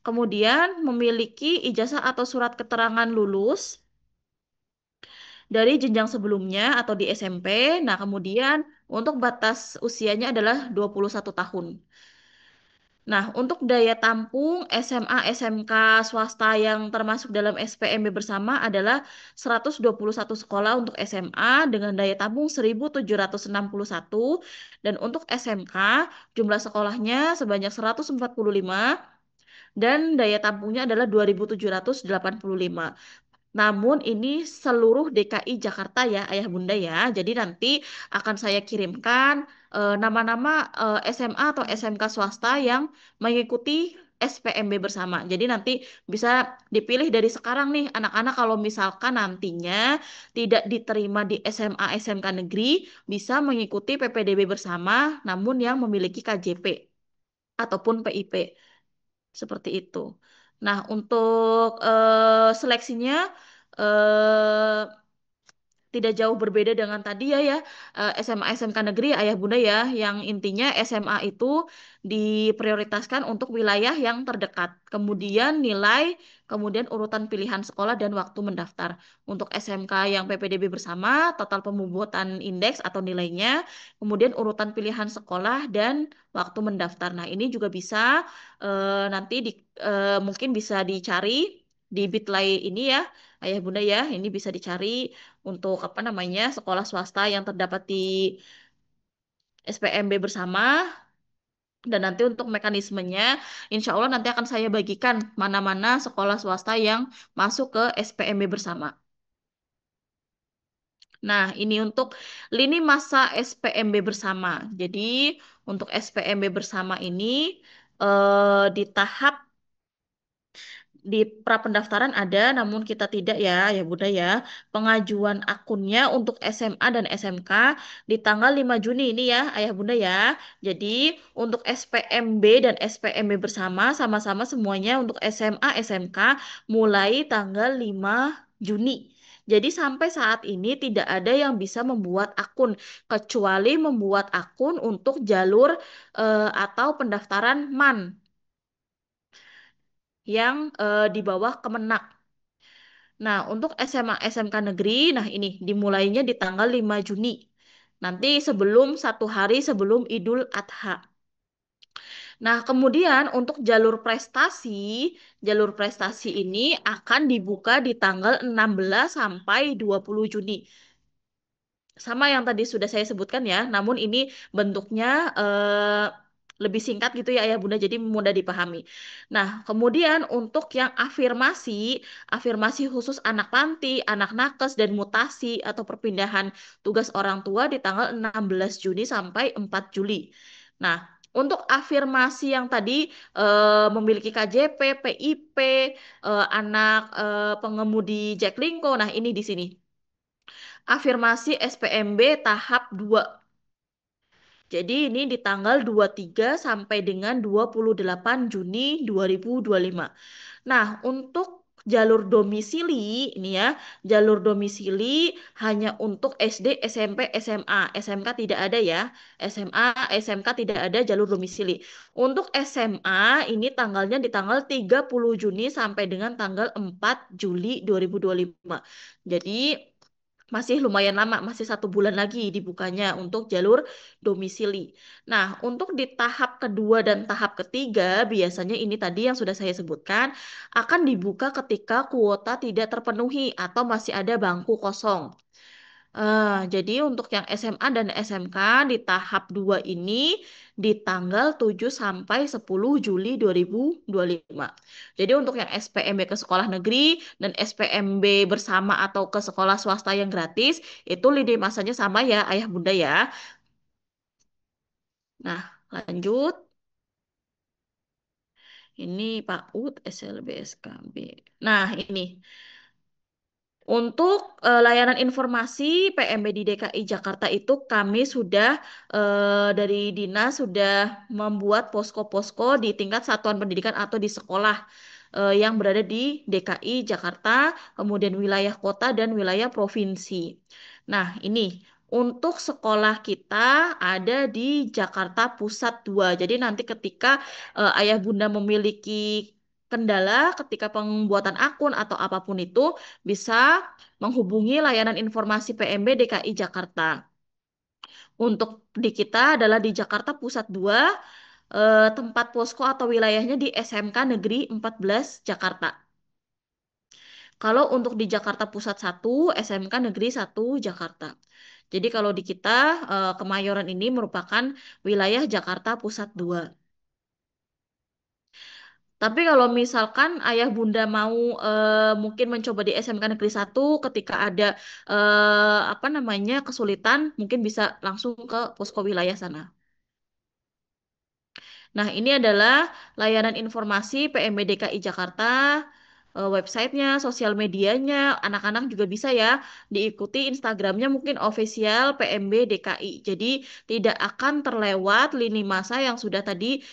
Kemudian memiliki ijazah atau surat keterangan lulus dari jenjang sebelumnya atau di SMP. Nah, kemudian untuk batas usianya adalah 21 tahun. Nah, untuk daya tampung SMA SMK swasta yang termasuk dalam SPMB bersama adalah 121 sekolah untuk SMA dengan daya tampung 1.761 dan untuk SMK jumlah sekolahnya sebanyak 145 dan daya tampungnya adalah 2.785. Namun ini seluruh DKI Jakarta ya, Ayah Bunda ya. Jadi nanti akan saya kirimkan nama-nama SMA atau SMK swasta yang mengikuti SPMB bersama. Jadi nanti bisa dipilih dari sekarang nih anak-anak kalau misalkan nantinya tidak diterima di SMA SMK negeri bisa mengikuti PPDB bersama namun yang memiliki KJP ataupun PIP seperti itu. Nah, untuk seleksinya eh, tidak jauh berbeda dengan tadi ya SMA SMK negeri ayah bunda ya yang intinya SMA itu diprioritaskan untuk wilayah yang terdekat kemudian nilai kemudian urutan pilihan sekolah dan waktu mendaftar untuk SMK yang PPDB bersama total pembobotan indeks atau nilainya kemudian urutan pilihan sekolah dan waktu mendaftar nah ini juga bisa nanti mungkin bisa dicari di Bitly ini ya ayah bunda ya ini bisa dicari untuk apa namanya sekolah swasta yang terdapat di SPMB bersama Dan nanti untuk mekanismenya, insya Allah nanti akan saya bagikan mana-mana sekolah swasta yang masuk ke SPMB bersama. Nah, ini untuk lini masa SPMB bersama. Jadi, untuk SPMB bersama ini di tahap di pra-pendaftaran ada, namun kita tidak ya, ya Bunda ya. Pengajuan akunnya untuk SMA dan SMK di tanggal 5 Juni ini ya, Ayah Bunda ya. Jadi untuk SPMB dan SPMB bersama, sama-sama semuanya untuk SMA, SMK mulai tanggal 5 Juni. Jadi sampai saat ini tidak ada yang bisa membuat akun, kecuali membuat akun untuk jalur atau pendaftaran MAN yang di bawah Kemenak. Nah, untuk SMA SMK negeri, nah ini dimulainya di tanggal 5 Juni. Nanti sebelum 1 hari sebelum Idul Adha. Nah, kemudian untuk jalur prestasi ini akan dibuka di tanggal 16 sampai 20 Juni. Sama yang tadi sudah saya sebutkan ya, namun ini bentuknya lebih singkat gitu ya Ayah Bunda, jadi mudah dipahami. Nah, kemudian untuk yang afirmasi khusus anak panti, anak nakes, dan mutasi atau perpindahan tugas orang tua di tanggal 16 Juni sampai 4 Juli. Nah, untuk afirmasi yang tadi memiliki KJP, PIP, anak pengemudi Jaklingko, nah ini di sini. Afirmasi SPMB tahap 2. Jadi ini di tanggal 23 sampai dengan 28 Juni 2025. Nah, untuk jalur domisili ini ya, jalur domisili hanya untuk SD, SMP, SMA. SMK tidak ada ya. SMA, SMK tidak ada jalur domisili. Untuk SMA ini tanggalnya di tanggal 30 Juni sampai dengan tanggal 4 Juli 2025. Jadi masih lumayan lama, masih 1 bulan lagi dibukanya untuk jalur domisili. Nah, untuk di tahap kedua dan tahap ketiga, biasanya ini tadi yang sudah saya sebutkan, akan dibuka ketika kuota tidak terpenuhi atau masih ada bangku kosong. Jadi untuk yang SMA dan SMK di tahap 2 ini di tanggal 7 sampai 10 Juli 2025. Jadi untuk yang SPMB ke sekolah negeri dan SPMB bersama atau ke sekolah swasta yang gratis itu lini masanya sama ya Ayah Bunda ya. Nah, lanjut. Ini PAUD SLB SKB. Nah, ini. Untuk layanan informasi PMB di DKI Jakarta itu kami sudah dari Dinas sudah membuat posko-posko di tingkat satuan pendidikan atau di sekolah yang berada di DKI Jakarta, kemudian wilayah kota dan wilayah provinsi. Nah, ini untuk sekolah kita ada di Jakarta Pusat 2. Jadi nanti ketika ayah bunda memiliki kendala ketika pembuatan akun atau apapun itu bisa menghubungi layanan informasi PMB DKI Jakarta. Untuk di kita adalah di Jakarta Pusat 2, tempat posko atau wilayahnya di SMK Negeri 14 Jakarta. Kalau untuk di Jakarta Pusat 1, SMK Negeri 1 Jakarta. Jadi kalau di kita Kemayoran ini merupakan wilayah Jakarta Pusat 2. Tapi kalau misalkan ayah bunda mau mungkin mencoba di SMK Negeri 1 ketika ada apa namanya kesulitan, mungkin bisa langsung ke posko wilayah sana. Nah, ini adalah layanan informasi PMB DKI Jakarta, websitenya, sosial medianya, anak-anak juga bisa ya diikuti Instagramnya mungkin official PMB DKI. Jadi tidak akan terlewat lini masa yang sudah tadi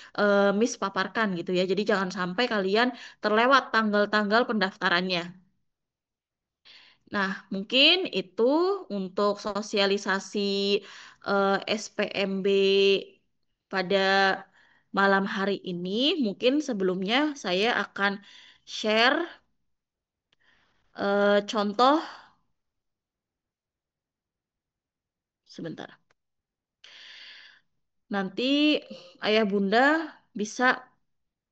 Miss paparkan gitu ya. Jadi jangan sampai kalian terlewat tanggal-tanggal pendaftarannya. Nah, mungkin itu untuk sosialisasi SPMB pada malam hari ini. Mungkin sebelumnya saya akan share contoh sebentar. Nanti ayah bunda bisa,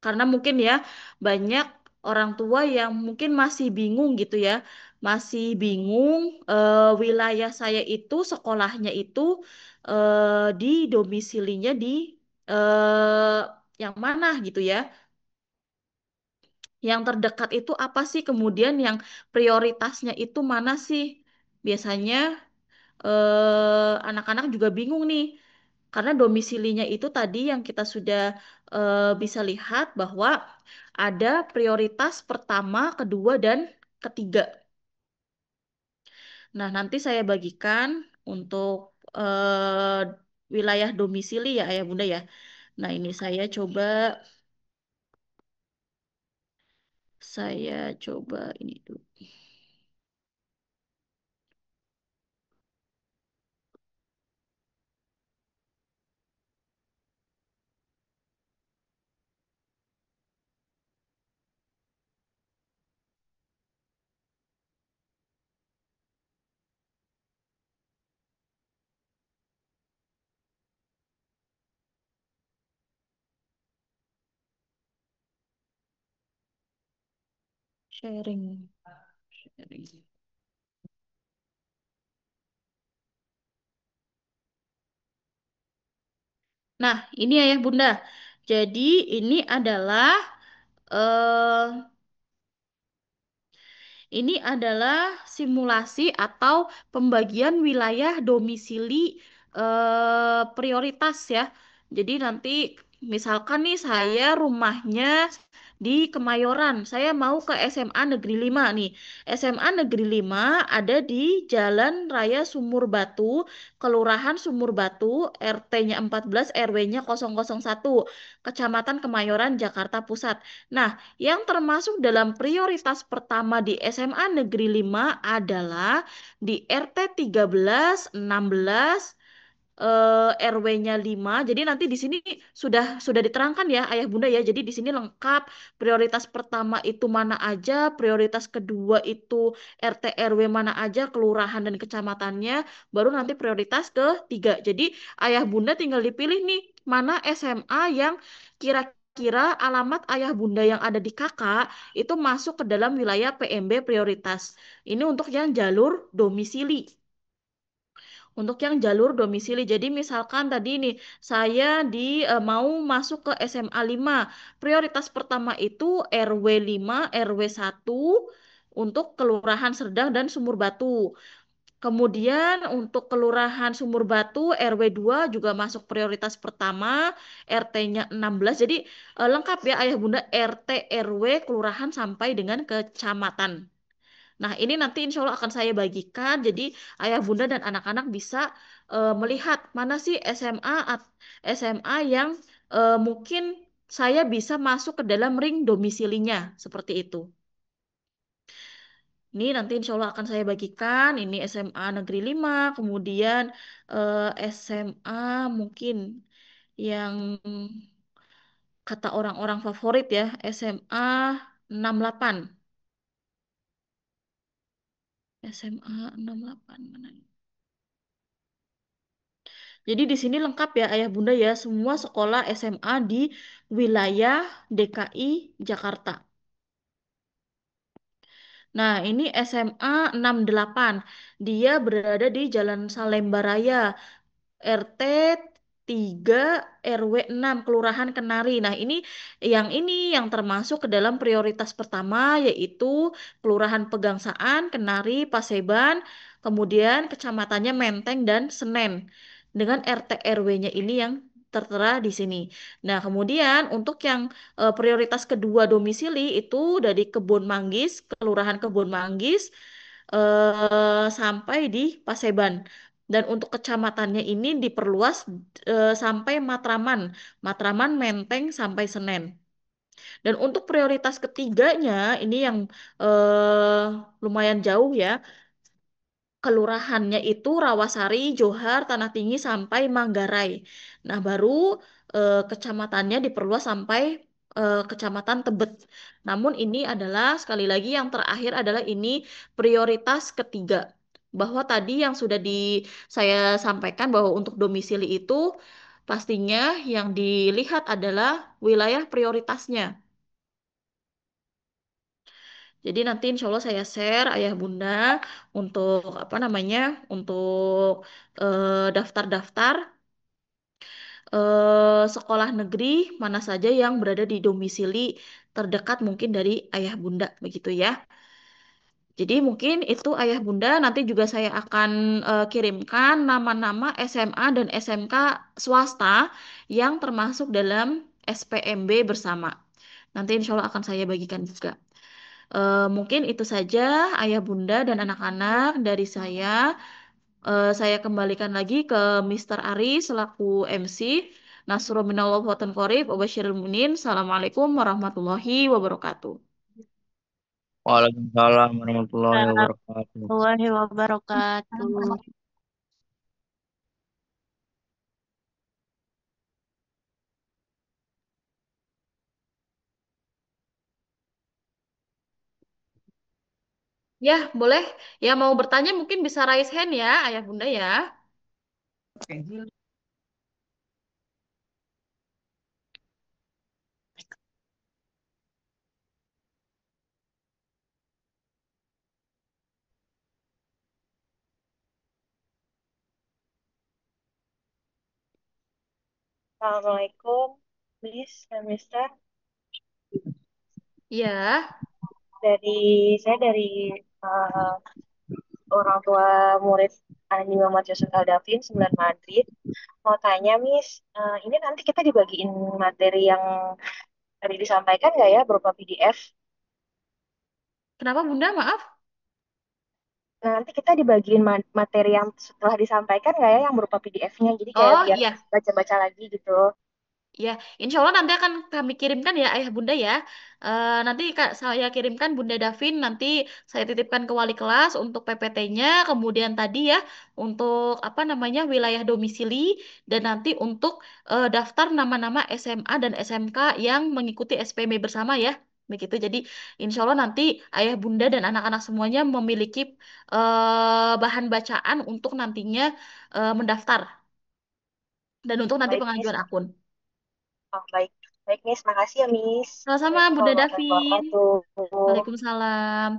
karena mungkin ya banyak orang tua yang mungkin masih bingung gitu ya, masih bingung wilayah saya itu sekolahnya itu di domisilinya di eh, yang mana gitu ya. Yang terdekat itu apa sih? Kemudian yang prioritasnya itu mana sih? Biasanya anak-anak juga bingung nih. Karena domisilinya itu tadi yang kita sudah bisa lihat bahwa ada prioritas pertama, kedua, dan ketiga. Nah, nanti saya bagikan untuk wilayah domisili ya, Ayah Bunda ya. Nah, ini saya coba ini dulu. Sharing. Sharing. Nah, ini Ayah Bunda. Jadi ini adalah eh ini adalah simulasi atau pembagian wilayah domisili prioritas ya. Jadi nanti misalkan nih saya rumahnya di Kemayoran, saya mau ke SMA Negeri 5 nih. SMA Negeri 5 ada di Jalan Raya Sumur Batu, Kelurahan Sumur Batu, RT-nya 14, RW-nya 001, Kecamatan Kemayoran, Jakarta Pusat. Nah, yang termasuk dalam prioritas pertama di SMA Negeri 5 adalah di RT 13, 16, RW-nya 5. Jadi nanti di sini sudah diterangkan ya Ayah Bunda ya. Jadi di sini lengkap prioritas pertama itu mana aja, prioritas kedua itu RT RW mana aja, kelurahan dan kecamatannya, baru nanti prioritas ketiga. Jadi Ayah Bunda tinggal dipilih nih mana SMA yang kira-kira alamat Ayah Bunda yang ada di kakak itu masuk ke dalam wilayah PMB prioritas. Ini untuk yang jalur domisili. Untuk yang jalur domisili. Jadi misalkan tadi nih saya mau masuk ke SMA 5. Prioritas pertama itu RW 5, RW 1 untuk Kelurahan Serdang dan Sumur Batu. Kemudian untuk Kelurahan Sumur Batu RW 2 juga masuk prioritas pertama, RT-nya 16. Jadi lengkap ya Ayah Bunda RT RW kelurahan sampai dengan kecamatan. Nah, ini nanti insya Allah akan saya bagikan. Jadi, ayah bunda dan anak-anak bisa melihat mana sih SMA yang mungkin saya bisa masuk ke dalam ring domisilinya. Seperti itu. Ini nanti insya Allah akan saya bagikan. Ini SMA Negeri 5, kemudian SMA mungkin yang kata orang-orang favorit ya, SMA 68. SMA 68 mana? Jadi di sini lengkap ya Ayah Bunda ya, semua sekolah SMA di wilayah DKI Jakarta. Nah, ini SMA 68. Dia berada di Jalan Salemba Raya, RT 3 RW 6 Kelurahan Kenari. Nah, ini yang termasuk ke dalam prioritas pertama yaitu Kelurahan Pegangsaan, Kenari, Paseban, kemudian kecamatannya Menteng dan Senen. Dengan RT RW-nya ini yang tertera di sini. Nah, kemudian untuk yang prioritas kedua domisili itu dari Kebon Manggis, Kelurahan Kebon Manggis sampai di Paseban. Dan untuk kecamatannya ini diperluas sampai Matraman, Matraman, Menteng sampai Senen. Dan untuk prioritas ketiganya ini yang eh, lumayan jauh ya. Kelurahannya itu Rawasari, Johar, Tanah Tinggi sampai Manggarai. Nah, baru kecamatannya diperluas sampai Kecamatan Tebet. Namun ini adalah sekali lagi yang terakhir adalah ini prioritas ketiga. Bahwa tadi yang sudah saya sampaikan bahwa untuk domisili itu pastinya yang dilihat adalah wilayah prioritasnya. Jadi nanti insya Allah saya share ayah bunda untuk apa namanya untuk daftar-daftar sekolah negeri mana saja yang berada di domisili terdekat mungkin dari ayah bunda begitu ya. Jadi mungkin itu ayah bunda nanti juga saya akan kirimkan nama-nama SMA dan SMK swasta yang termasuk dalam SPMB bersama. Nanti insya Allah akan saya bagikan juga. Mungkin itu saja ayah bunda dan anak-anak dari saya. Saya kembalikan lagi ke Mr. Ari selaku MC. Nasrul minallah wa tanqorib wa basyiril mu'minin. Assalamualaikum warahmatullahi wabarakatuh. Waalaikumsalam warahmatullahi wabarakatuh. warahmatullahi wabarakatuh. Ya, boleh. Ya mau bertanya mungkin bisa raise hand ya, ayah bunda ya. Assalamualaikum, Miss dan Mister. Ya, Saya dari eh, orang tua murid Ani Muhammad Yusuf Aldafin 9 Madrid. Mau tanya, Miss, ini nanti kita dibagiin materi yang tadi disampaikan nggak ya berupa PDF? kenapa bunda? Maaf. Nah, nanti kita dibagiin materi yang setelah disampaikan nggak ya yang berupa PDF-nya. Jadi kayak Oh biar iya, baca-baca lagi gitu. ya, insya Allah nanti akan kami kirimkan ya ayah bunda ya. Nanti kak saya kirimkan Bunda Davin, nanti saya titipkan ke wali kelas untuk PPT-nya, kemudian tadi ya untuk apa namanya wilayah domisili dan nanti untuk daftar nama-nama SMA dan SMK yang mengikuti SPM bersama ya. Begitu. Jadi insya Allah nanti ayah bunda dan anak-anak semuanya memiliki bahan bacaan untuk nantinya mendaftar dan untuk nanti Baik, Miss. pengajuan akun. Oh, baik. Baik, Miss. Makasih ya, Miss. Sama-sama Assalamualaikum Bunda warahmatullahi Davin. wabarakatuh. Waalaikumsalam.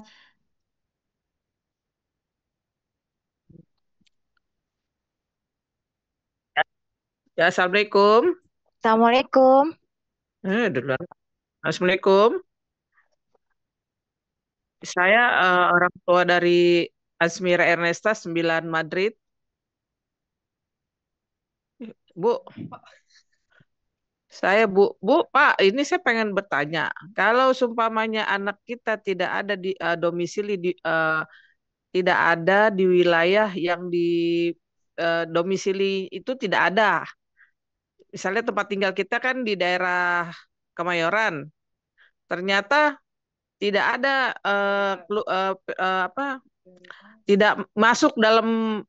Ya, Assalamualaikum. Assalamualaikum. Duluan. Assalamualaikum. Saya orang tua dari Asmira Ernesta 9 Madrid. Bu, Pak, ini saya pengen bertanya. Kalau seumpamanya anak kita tidak ada di domisili tidak ada di wilayah yang di domisili itu tidak ada. Misalnya tempat tinggal kita kan di daerah Kemayoran. Ternyata tidak ada apa tidak masuk dalam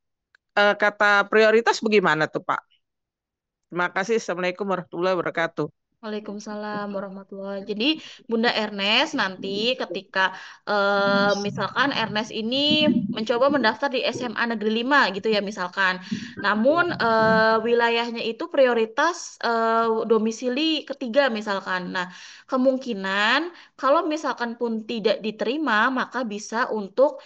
kata prioritas bagaimana tuh Pak? Terima kasih. Assalamualaikum warahmatullahi wabarakatuh. Waalaikumsalam warahmatullahi. Jadi Bunda Ernest nanti ketika misalkan Ernest ini mencoba mendaftar di SMA Negeri 5 gitu ya misalkan. Namun wilayahnya itu prioritas domisili ketiga misalkan. Nah, kemungkinan kalau misalkan pun tidak diterima maka bisa untuk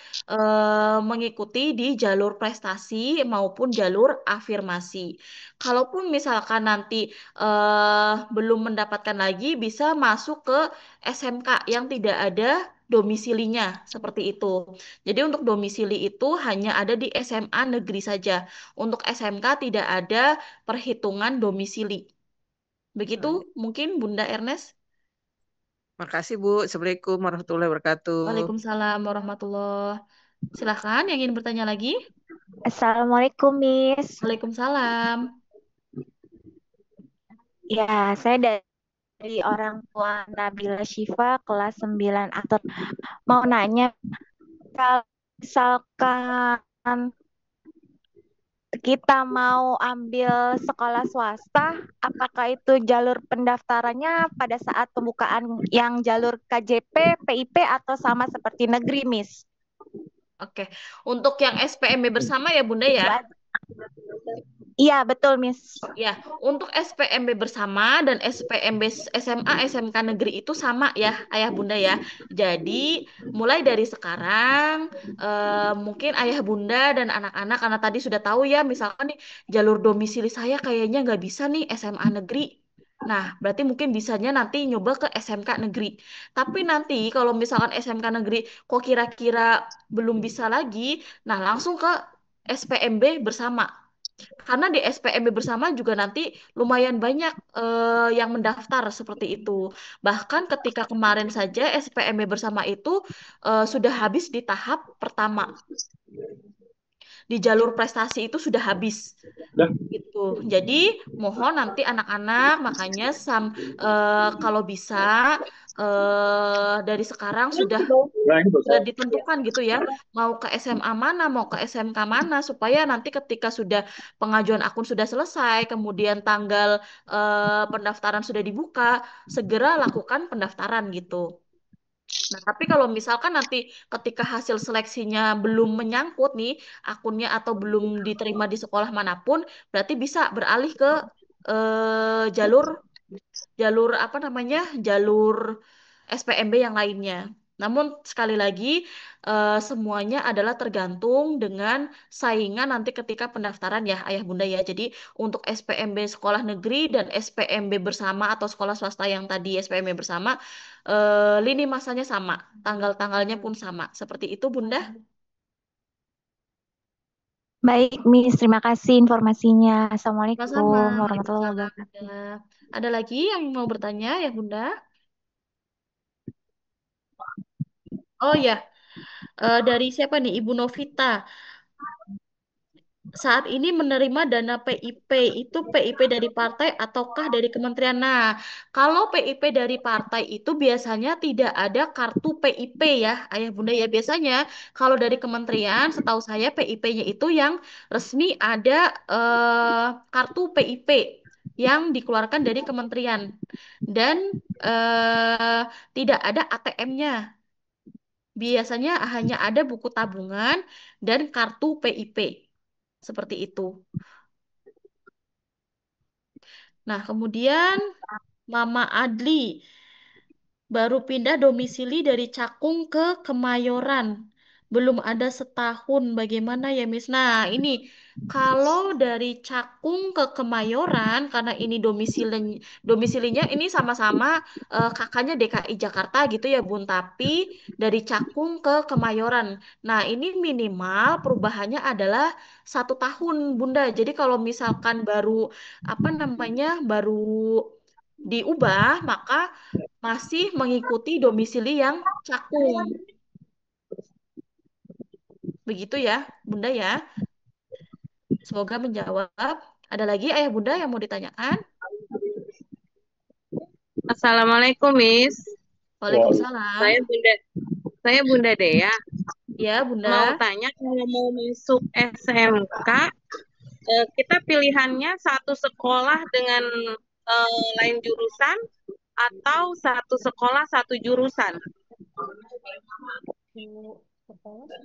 mengikuti di jalur prestasi maupun jalur afirmasi. Kalaupun misalkan nanti belum mendapatkan lagi bisa masuk ke SMK yang tidak ada domisilinya seperti itu. Jadi untuk domisili itu hanya ada di SMA negeri saja. Untuk SMK tidak ada perhitungan domisili. Begitu mungkin Bunda Ernest. Makasih Bu. Assalamualaikum warahmatullahi wabarakatuh. Waalaikumsalam warahmatullahi. Silahkan yang ingin bertanya lagi. Assalamualaikum, Miss. Waalaikumsalam. Ya, saya dari orang tua Nabila Syifa kelas 9 atau mau nanya kalau misalkan kita mau ambil sekolah swasta, apakah itu jalur pendaftarannya pada saat pembukaan yang jalur KJP, PIP atau sama seperti negeri, Miss? Oke. Untuk yang SPMB bersama ya Bunda Itu ya. aja. Iya, betul, Miss. Ya, untuk SPMB bersama dan SPMB SMA SMK negeri itu sama ya, Ayah Bunda ya. Jadi, mulai dari sekarang mungkin Ayah Bunda dan anak-anak karena tadi sudah tahu ya, misalkan nih jalur domisili saya kayaknya nggak bisa nih SMA negeri. Nah, berarti mungkin bisanya nanti nyoba ke SMK negeri. Tapi nanti kalau misalkan SMK negeri kok kira-kira belum bisa lagi, nah langsung ke SPMB bersama. Karena di SPMB bersama juga nanti lumayan banyak yang mendaftar seperti itu. Bahkan ketika kemarin saja SPMB bersama itu sudah habis di tahap pertama. Di jalur prestasi itu sudah habis gitu. Jadi mohon nanti anak-anak makanya kalau bisa dari sekarang sudah ditentukan gitu ya, mau ke SMA mana, mau ke SMK mana, supaya nanti ketika sudah pengajuan akun sudah selesai, kemudian tanggal pendaftaran sudah dibuka, segera lakukan pendaftaran gitu. Nah, tapi kalau misalkan nanti ketika hasil seleksinya belum menyangkut nih akunnya atau belum diterima di sekolah manapun, berarti bisa beralih ke jalur jalur apa namanya jalur SPMB yang lainnya. Namun sekali lagi semuanya adalah tergantung dengan saingan nanti ketika pendaftaran ya Ayah Bunda ya. Jadi untuk SPMB sekolah negeri dan SPMB bersama atau sekolah swasta yang tadi SPMB bersama lini masanya sama, tanggal-tanggalnya pun sama. Seperti itu Bunda. Baik, Miss. Terima kasih informasinya. Sama-sama. Assalamualaikum warahmatullahi Waalaikumsalam Bunda. wabarakatuh. Ada lagi yang mau bertanya ya Bunda? Oh ya, dari siapa nih? Ibu Novita. Saat ini menerima dana PIP, itu PIP dari partai ataukah dari kementerian? Nah, kalau PIP dari partai itu biasanya tidak ada kartu PIP ya, Ayah Bunda ya. Biasanya kalau dari kementerian, setahu saya PIP-nya itu yang resmi ada kartu PIP yang dikeluarkan dari kementerian dan tidak ada ATM-nya. Biasanya hanya ada buku tabungan dan kartu PIP. Seperti itu. Nah, kemudian Mama Adli baru pindah domisili dari Cakung ke Kemayoran. Belum ada setahun. Bagaimana ya, Miss? Nah, ini kalau dari Cakung ke Kemayoran, karena ini domisilinya ini sama-sama kakaknya DKI Jakarta gitu ya, Bun. Tapi dari Cakung ke Kemayoran. Nah, ini minimal perubahannya adalah 1 tahun, Bunda. Jadi kalau misalkan baru apa namanya, baru diubah, maka masih mengikuti domisili yang Cakung. Begitu ya, Bunda ya. Semoga menjawab. Ada lagi Ayah Bunda yang mau ditanyakan? Assalamualaikum, Miss. Waalaikumsalam. Saya Bunda, saya Bunda Dea. Ya, Mau Bunda. tanya kalau mau masuk SMK, kita pilihannya satu sekolah dengan lain jurusan atau satu sekolah satu jurusan?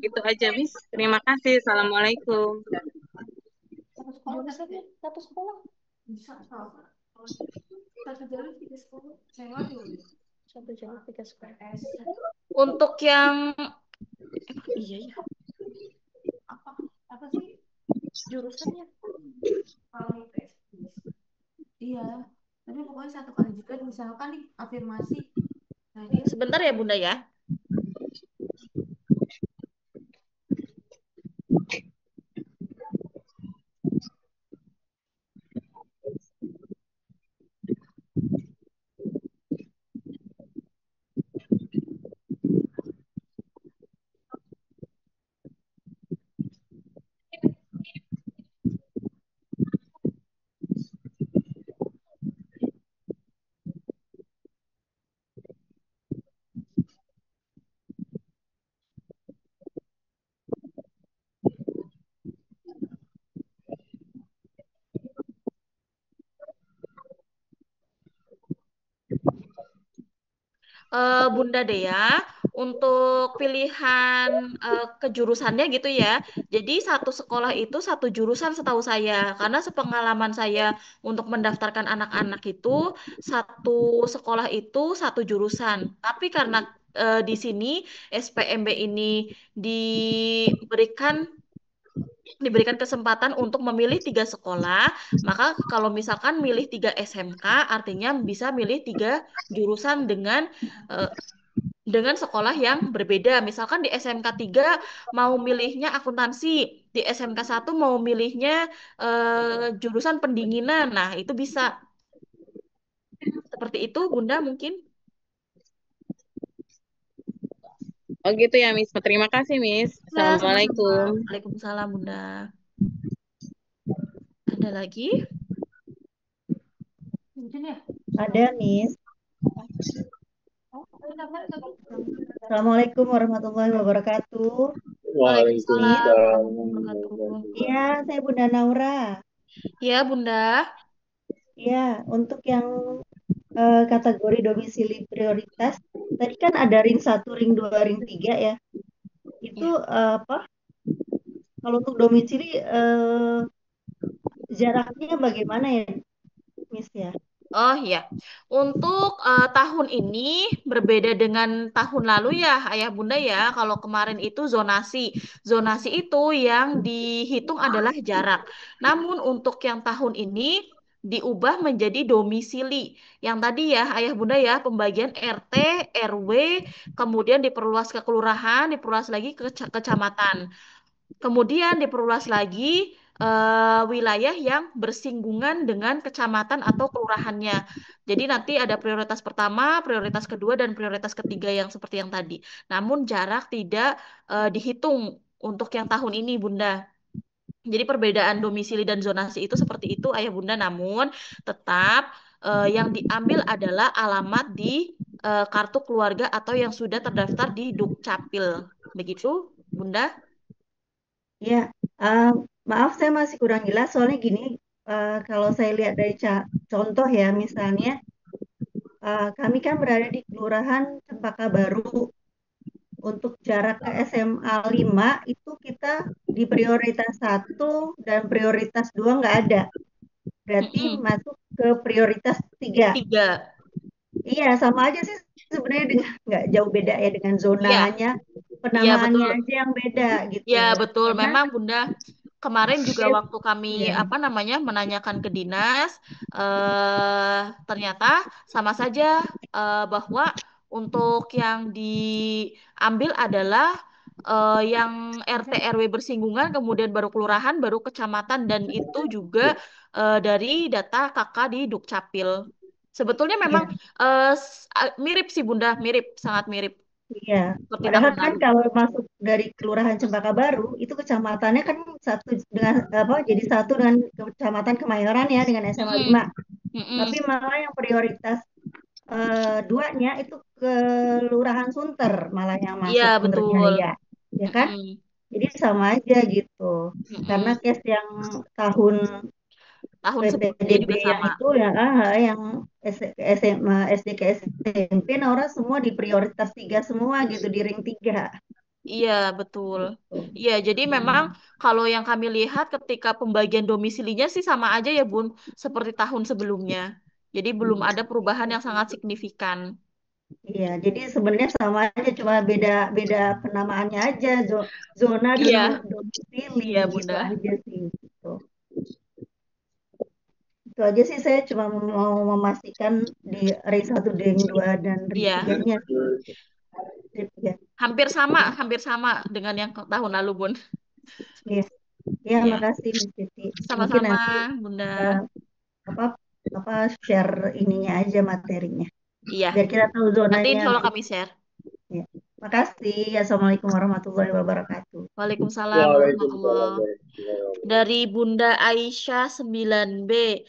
Itu aja, Miss. Terima kasih. Assalamualaikum. Jurusannya satu sekolah. Satu jalur tiga sekolah. Satu jalur tiga sekolah. Untuk yang iya ya. Apa sih jurusannya? Iya, tapi pokoknya satu kali juga misalkan nih afirmasi. Nah, dia sebentar ya Bunda ya. Bunda Dea, untuk pilihan kejurusannya gitu ya. Jadi satu sekolah itu satu jurusan setahu saya. Karena sepengalaman saya untuk mendaftarkan anak-anak itu satu sekolah itu satu jurusan. Tapi karena di sini SPMB ini diberikan diberikan kesempatan untuk memilih 3 sekolah, maka kalau misalkan milih 3 SMK, artinya bisa milih 3 jurusan eh, dengan sekolah yang berbeda. Misalkan di SMK 3 mau milihnya akuntansi, di SMK 1 mau milihnya jurusan pendinginan. Nah, itu bisa seperti itu, Bunda mungkin. Oh gitu ya, Miss. Terima kasih, Miss. Ya, sama-sama. Assalamualaikum. Waalaikumsalam, Bunda. Ada lagi? Mungkin ya. Ada, Miss. Assalamualaikum warahmatullahi wabarakatuh. Waalaikumsalam warahmatullahi wabarakatuh. Iya, saya Bunda Naura. Ya, Bunda. Iya, untuk yang kategori domisili prioritas, tadi kan ada ring 1, ring 2, ring 3 ya. Itu apa? Kalau untuk domisili jaraknya bagaimana ya, Miss ya? Oh ya, untuk tahun ini berbeda dengan tahun lalu ya, Ayah Bunda ya. Kalau kemarin itu zonasi, zonasi itu yang dihitung adalah jarak. Namun untuk yang tahun ini diubah menjadi domisili. Yang tadi ya, Ayah Bunda ya, pembagian RT, RW, kemudian diperluas ke kelurahan, diperluas lagi ke kecamatan. Kemudian diperluas lagi wilayah yang bersinggungan dengan kecamatan atau kelurahannya. Jadi nanti ada prioritas pertama, prioritas kedua, dan prioritas ketiga yang seperti yang tadi. Namun jarak tidak dihitung untuk yang tahun ini, Bunda. Jadi perbedaan domisili dan zonasi itu seperti itu, Ayah Bunda. Namun tetap yang diambil adalah alamat di kartu keluarga atau yang sudah terdaftar di Dukcapil. Begitu, Bunda? Ya, maaf saya masih kurang jelas soalnya gini, kalau saya lihat dari contoh ya, misalnya kami kan berada di Kelurahan Cempaka Baru. Untuk jarak ke SMA 5 itu kita di prioritas 1 dan prioritas 2 nggak ada. Berarti Mm-mm. masuk ke prioritas 3. 3. Iya, sama aja sih sebenarnya dengan nggak jauh beda ya dengan Iya, zonanya, iya betul. penamaannya aja yang beda gitu. Ya betul. Karena Memang Bunda kemarin juga tes waktu kami ya, apa namanya menanyakan ke dinas, ternyata sama saja bahwa untuk yang diambil adalah yang RT RW bersinggungan, kemudian baru kelurahan, baru kecamatan, dan itu juga dari data kakak di Dukcapil. Sebetulnya memang iya, mirip sih Bunda, mirip, sangat mirip iya. seperti Padahal tahun kan lalu. kalau masuk dari Kelurahan Cempaka Baru itu kecamatannya kan satu dengan apa jadi satu dengan Kecamatan Kemayoran ya dengan SMA Mm-mm. 5. Tapi Mm-mm. malah yang prioritas duanya itu Kelurahan Sunter malah yang Iya, masuk menurut betul. Yahya, ya kan? Mm-mm. Jadi sama aja gitu. Karena Mm-mm. case yang tahun Tahun sebelumnya PPDB juga yang sama. itu ya, yang SMA, SD ke SMP, nah orang semua di prioritas 3 semua gitu di ring 3. Iya, betul. Gitu. Iya, jadi memang kalau yang kami lihat ketika pembagian domisilinya sih sama aja ya, Bun, seperti tahun sebelumnya. Jadi belum ada perubahan yang sangat signifikan. Iya, jadi sebenarnya sama aja, cuma beda beda penamaannya aja, zona dan Iya, domisili iya, gitu Bunda. aja sih. Gitu. Itu aja sih saya cuma mau memastikan di ring 1, ring 2 dan ring Iya, 3-nya sih. Ya. hampir sama dengan yang tahun lalu, Bun. Iya. Ya, Iya, makasih Miss Siti. Mungkin sama-sama, nanti Bunda. eh, apa apa share ininya aja materinya. Iya, Biar kita tahu nanti zonanya insya Allah gitu. kami share. Ya. Makasih. Assalamualaikum warahmatullahi wabarakatuh. Waalaikumsalam warahmatullahi. Dari Bunda Aisyah 9B.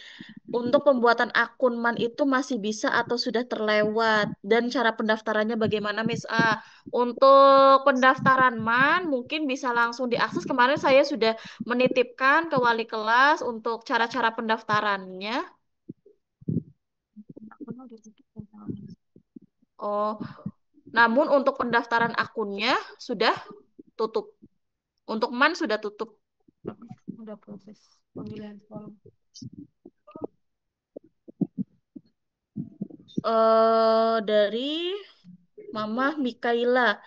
Untuk pembuatan akun MAN itu masih bisa atau sudah terlewat? Dan cara pendaftarannya bagaimana, Miss A? Untuk pendaftaran MAN mungkin bisa langsung diakses. Kemarin saya sudah menitipkan ke wali kelas untuk cara-cara pendaftarannya. Oh, Namun untuk pendaftaran akunnya sudah tutup. Untuk MAN sudah tutup. Udah proses pemilihan sekolah. Dari Mama Mikaela.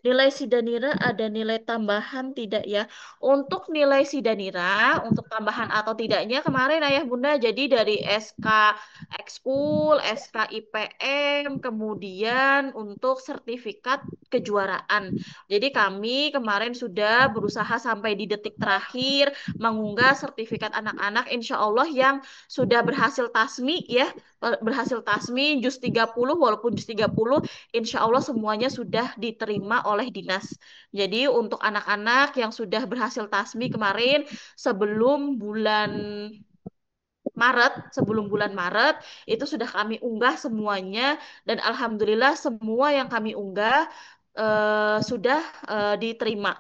Nilai Sidanira ada nilai tambahan tidak ya? Untuk nilai Sidanira, untuk tambahan atau tidaknya kemarin Ayah Bunda jadi dari SK Ekskul, SK IPM, kemudian untuk sertifikat kejuaraan. Jadi kami kemarin sudah berusaha sampai di detik terakhir mengunggah sertifikat anak-anak insya Allah yang sudah berhasil tasmi ya, berhasil tasmi juz 30 walaupun juz 30 insya Allah semuanya sudah diterima oleh dinas. Jadi untuk anak-anak yang sudah berhasil tasmi kemarin sebelum bulan sebelum bulan Maret itu sudah kami unggah semuanya dan alhamdulillah semua yang kami unggah sudah diterima.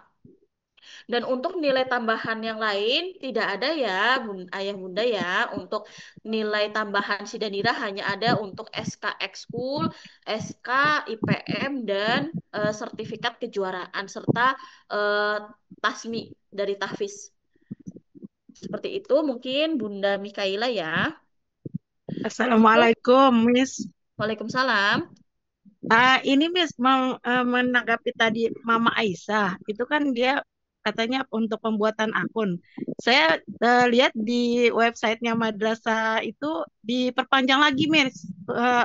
Dan untuk nilai tambahan yang lain tidak ada ya, Ayah Bunda ya. Untuk nilai tambahan Sidanira hanya ada untuk SK Ekskul, SK IPM dan sertifikat kejuaraan serta eh, tasmi dari Tahfiz. Seperti itu mungkin Bunda Mikaela ya. Untuk Assalamualaikum, Miss. Waalaikumsalam. Ini Miss mau menanggapi tadi Mama Aisyah. Itu kan dia katanya untuk pembuatan akun. Saya lihat di websitenya madrasah itu diperpanjang lagi, Miss,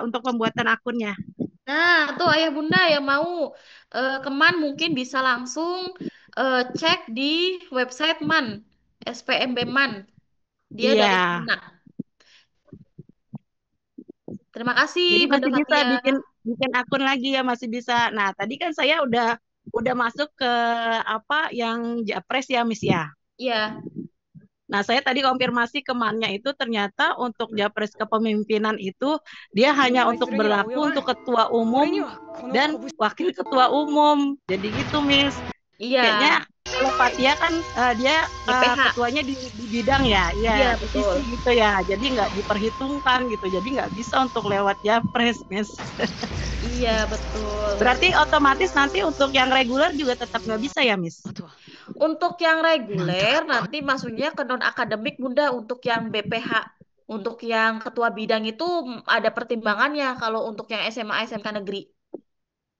untuk pembuatan akunnya. Nah, tuh Ayah Bunda yang mau ke MAN mungkin bisa langsung cek di website MAN, SPMB MAN. Dia Iya. dari Kemenak. Terima kasih Jadi Bunda masih bisa Fatia. bikin akun lagi ya, masih bisa. Nah, tadi kan saya udah masuk ke apa yang Japres ya, Miss ya. Iya. Nah, saya tadi konfirmasi kemannya itu ternyata untuk Japres kepemimpinan itu dia hanya untuk berlaku untuk ketua umum dan wakil ketua umum. Jadi gitu, Miss. Iya. Kayaknya kalau Fatia kan dia BPH. ketuanya di bidang ya, Iya, divisi betul. gitu ya. Jadi nggak diperhitungkan gitu. Jadi nggak bisa untuk lewat Japres, Miss. Iya, betul. Berarti otomatis nanti untuk yang reguler juga tetap nggak bisa ya, Miss? Untuk yang reguler nanti masuknya ke non akademik Bunda untuk yang BPH. Untuk yang ketua bidang itu ada pertimbangannya kalau untuk yang SMA SMK negeri.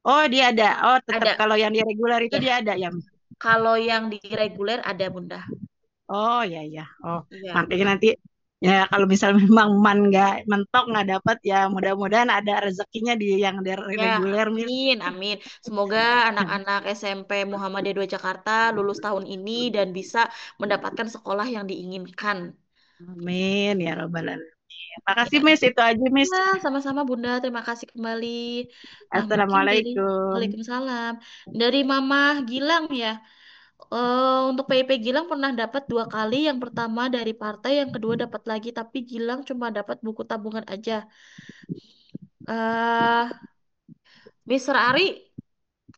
Oh, dia ada. Oh, tetap Ada. kalau yang di reguler itu Ya. dia ada ya, Miss? Kalau yang di reguler ada Bunda. Oh, ya ya. Oh, Iya. makanya nanti ya kalau misalnya memang nggak mentok nggak dapat ya mudah-mudahan ada rezekinya di yang Ya, reguler, Miss. amin, amin. Semoga anak-anak SMP Muhammadiyah 2 Jakarta lulus tahun ini dan bisa mendapatkan sekolah yang diinginkan. Amin ya robbal alamin. Makasih, Ya, Miss, itu aja, Miss. ya, sama-sama Bunda. Terima kasih kembali. Nah, mungkin dari Assalamualaikum. Waalaikumsalam. Dari Mama Gilang ya. Untuk PIP Gilang pernah dapat 2 kali. Yang pertama dari partai, yang kedua dapat lagi. Tapi Gilang cuma dapat buku tabungan aja. eh Mister Ari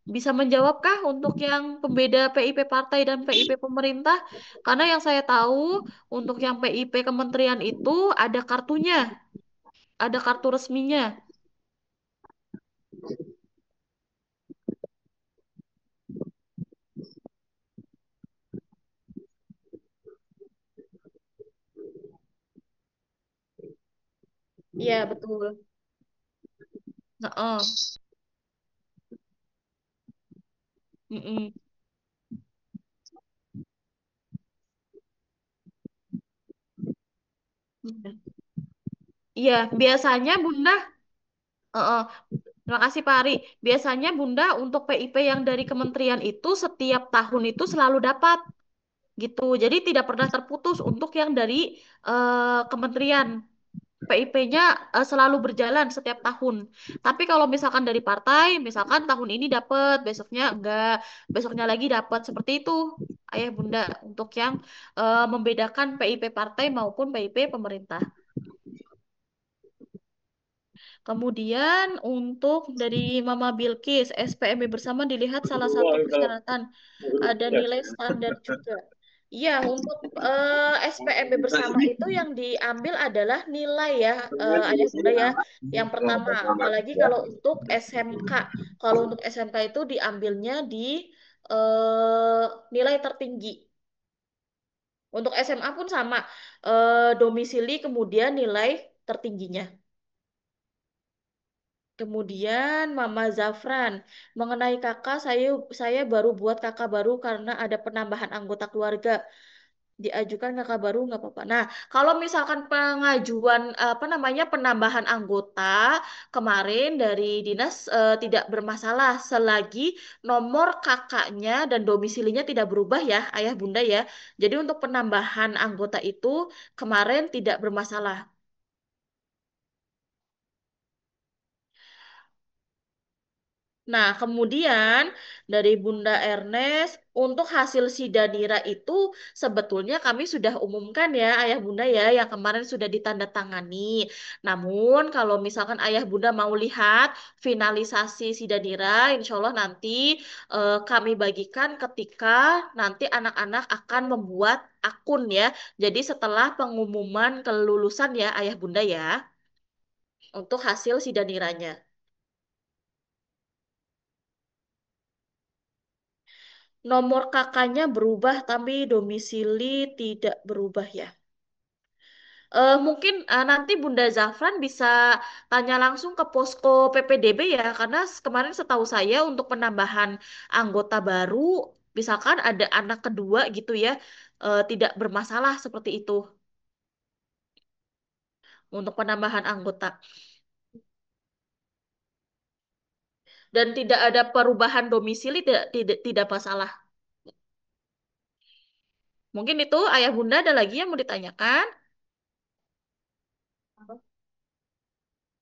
bisa menjawabkah untuk yang pembeda PIP partai dan PIP pemerintah? Karena yang saya tahu untuk yang PIP kementerian itu ada kartunya, ada kartu resminya. Iya, betul. Heeh. Mm-mm. Iya, biasanya Bunda, heeh. Terima kasih Pak Ari. Biasanya Bunda untuk PIP yang dari kementerian itu setiap tahun itu selalu dapat gitu. Jadi tidak pernah terputus untuk yang dari kementerian. PIP-nya selalu berjalan setiap tahun. Tapi kalau misalkan dari partai, misalkan tahun ini dapat, besoknya enggak, besoknya lagi dapat seperti itu. Ayah Bunda untuk yang membedakan PIP partai maupun PIP pemerintah. Kemudian untuk dari Mama Bilkis, SPMB bersama dilihat salah satu persyaratan ada nilai standar juga. Iya, untuk SPMB bersama itu yang diambil adalah nilai ya, Ayah Bunda ya. Yang pertama, apalagi kalau untuk SMK. Kalau untuk SMK itu diambilnya di nilai tertinggi. Untuk SMA pun sama, domisili kemudian nilai tertingginya. Kemudian Mama Zafran, mengenai kakak, saya baru buat kakak baru karena ada penambahan anggota keluarga. Diajukan kakak baru nggak apa-apa. Nah, kalau misalkan pengajuan apa namanya penambahan anggota kemarin dari dinas tidak bermasalah selagi nomor kakaknya dan domisilinya tidak berubah ya, Ayah Bunda ya. Jadi untuk penambahan anggota itu kemarin tidak bermasalah. Nah, kemudian dari Bunda Ernest, untuk hasil Sidanira itu sebetulnya kami sudah umumkan ya, Ayah Bunda ya, yang kemarin sudah ditandatangani. Namun, kalau misalkan Ayah Bunda mau lihat finalisasi Sidanira, insya Allah nanti kami bagikan ketika nanti anak-anak akan membuat akun ya. Jadi setelah pengumuman kelulusan ya, Ayah Bunda ya, untuk hasil Sidaniranya. Nomor kakaknya berubah tapi domisili tidak berubah ya. Mungkin nanti Bunda Zafran bisa tanya langsung ke posko PPDB ya, karena kemarin setahu saya untuk penambahan anggota baru, misalkan ada anak kedua gitu ya, tidak bermasalah seperti itu untuk penambahan anggota. Dan tidak ada perubahan domisili, tidak masalah. Mungkin itu Ayah Bunda ada lagi yang mau ditanyakan?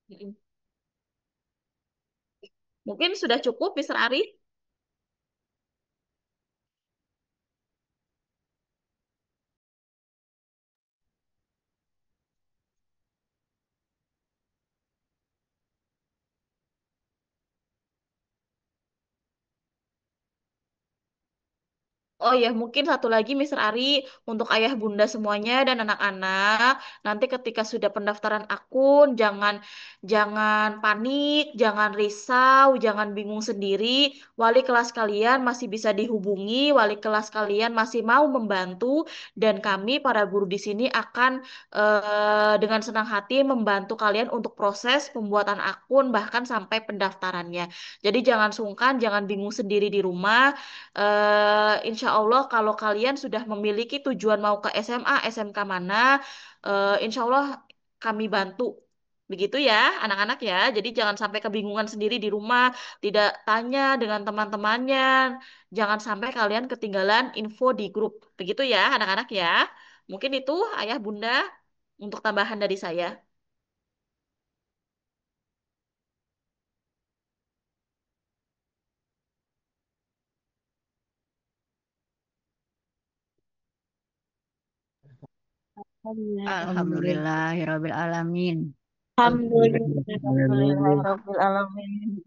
Mm-mm. Mungkin sudah cukup, Mister Ari? Oh ya, mungkin satu lagi Mister Ari untuk ayah bunda semuanya dan anak-anak. Nanti ketika sudah pendaftaran akun, jangan jangan panik, jangan risau, jangan bingung sendiri. Wali kelas kalian masih bisa dihubungi, wali kelas kalian masih mau membantu dan kami para guru di sini akan dengan senang hati membantu kalian untuk proses pembuatan akun bahkan sampai pendaftarannya. Jadi jangan sungkan, jangan bingung sendiri di rumah. Insya Allah kalau kalian sudah memiliki tujuan mau ke SMA, SMK mana, insya Allah kami bantu. Begitu ya, anak-anak ya. Jadi jangan sampai kebingungan sendiri di rumah, tidak tanya dengan teman-temannya. Jangan sampai kalian ketinggalan info di grup. Begitu ya, anak-anak ya. Mungkin itu ayah bunda untuk tambahan dari saya. Alhamdulillahirabbil alamin. Alhamdulillahirobbilalamin.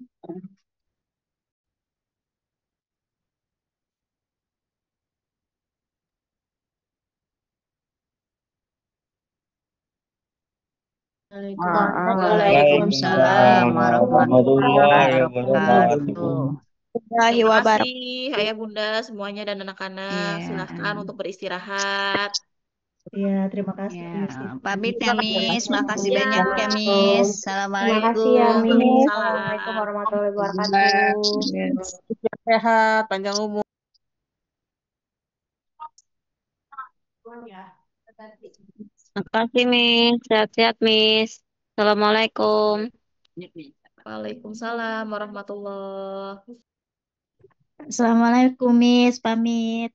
Waalaikumsalam warahmatullahi wabarakatuh. Warahmatullahi Terima kasih wabarakatuh. ayah bunda semuanya dan anak-anak. Silahkan Iya, untuk beristirahat. Ya, terima kasih ya. Miss Siti. Pamit ya, Miss. Makasih Ya, banyak ya, Miss. Terima kasih ya, Assalamualaikum. Miss. Waalaikumsalam. Assalamualaikum warahmatullahi wabarakatuh. Sehat, panjang umur. Makasih, Miss. Sehat-sehat, Miss. Assalamualaikum. Waalaikumsalam warahmatullahi. Assalamualaikum, Miss. Pamit.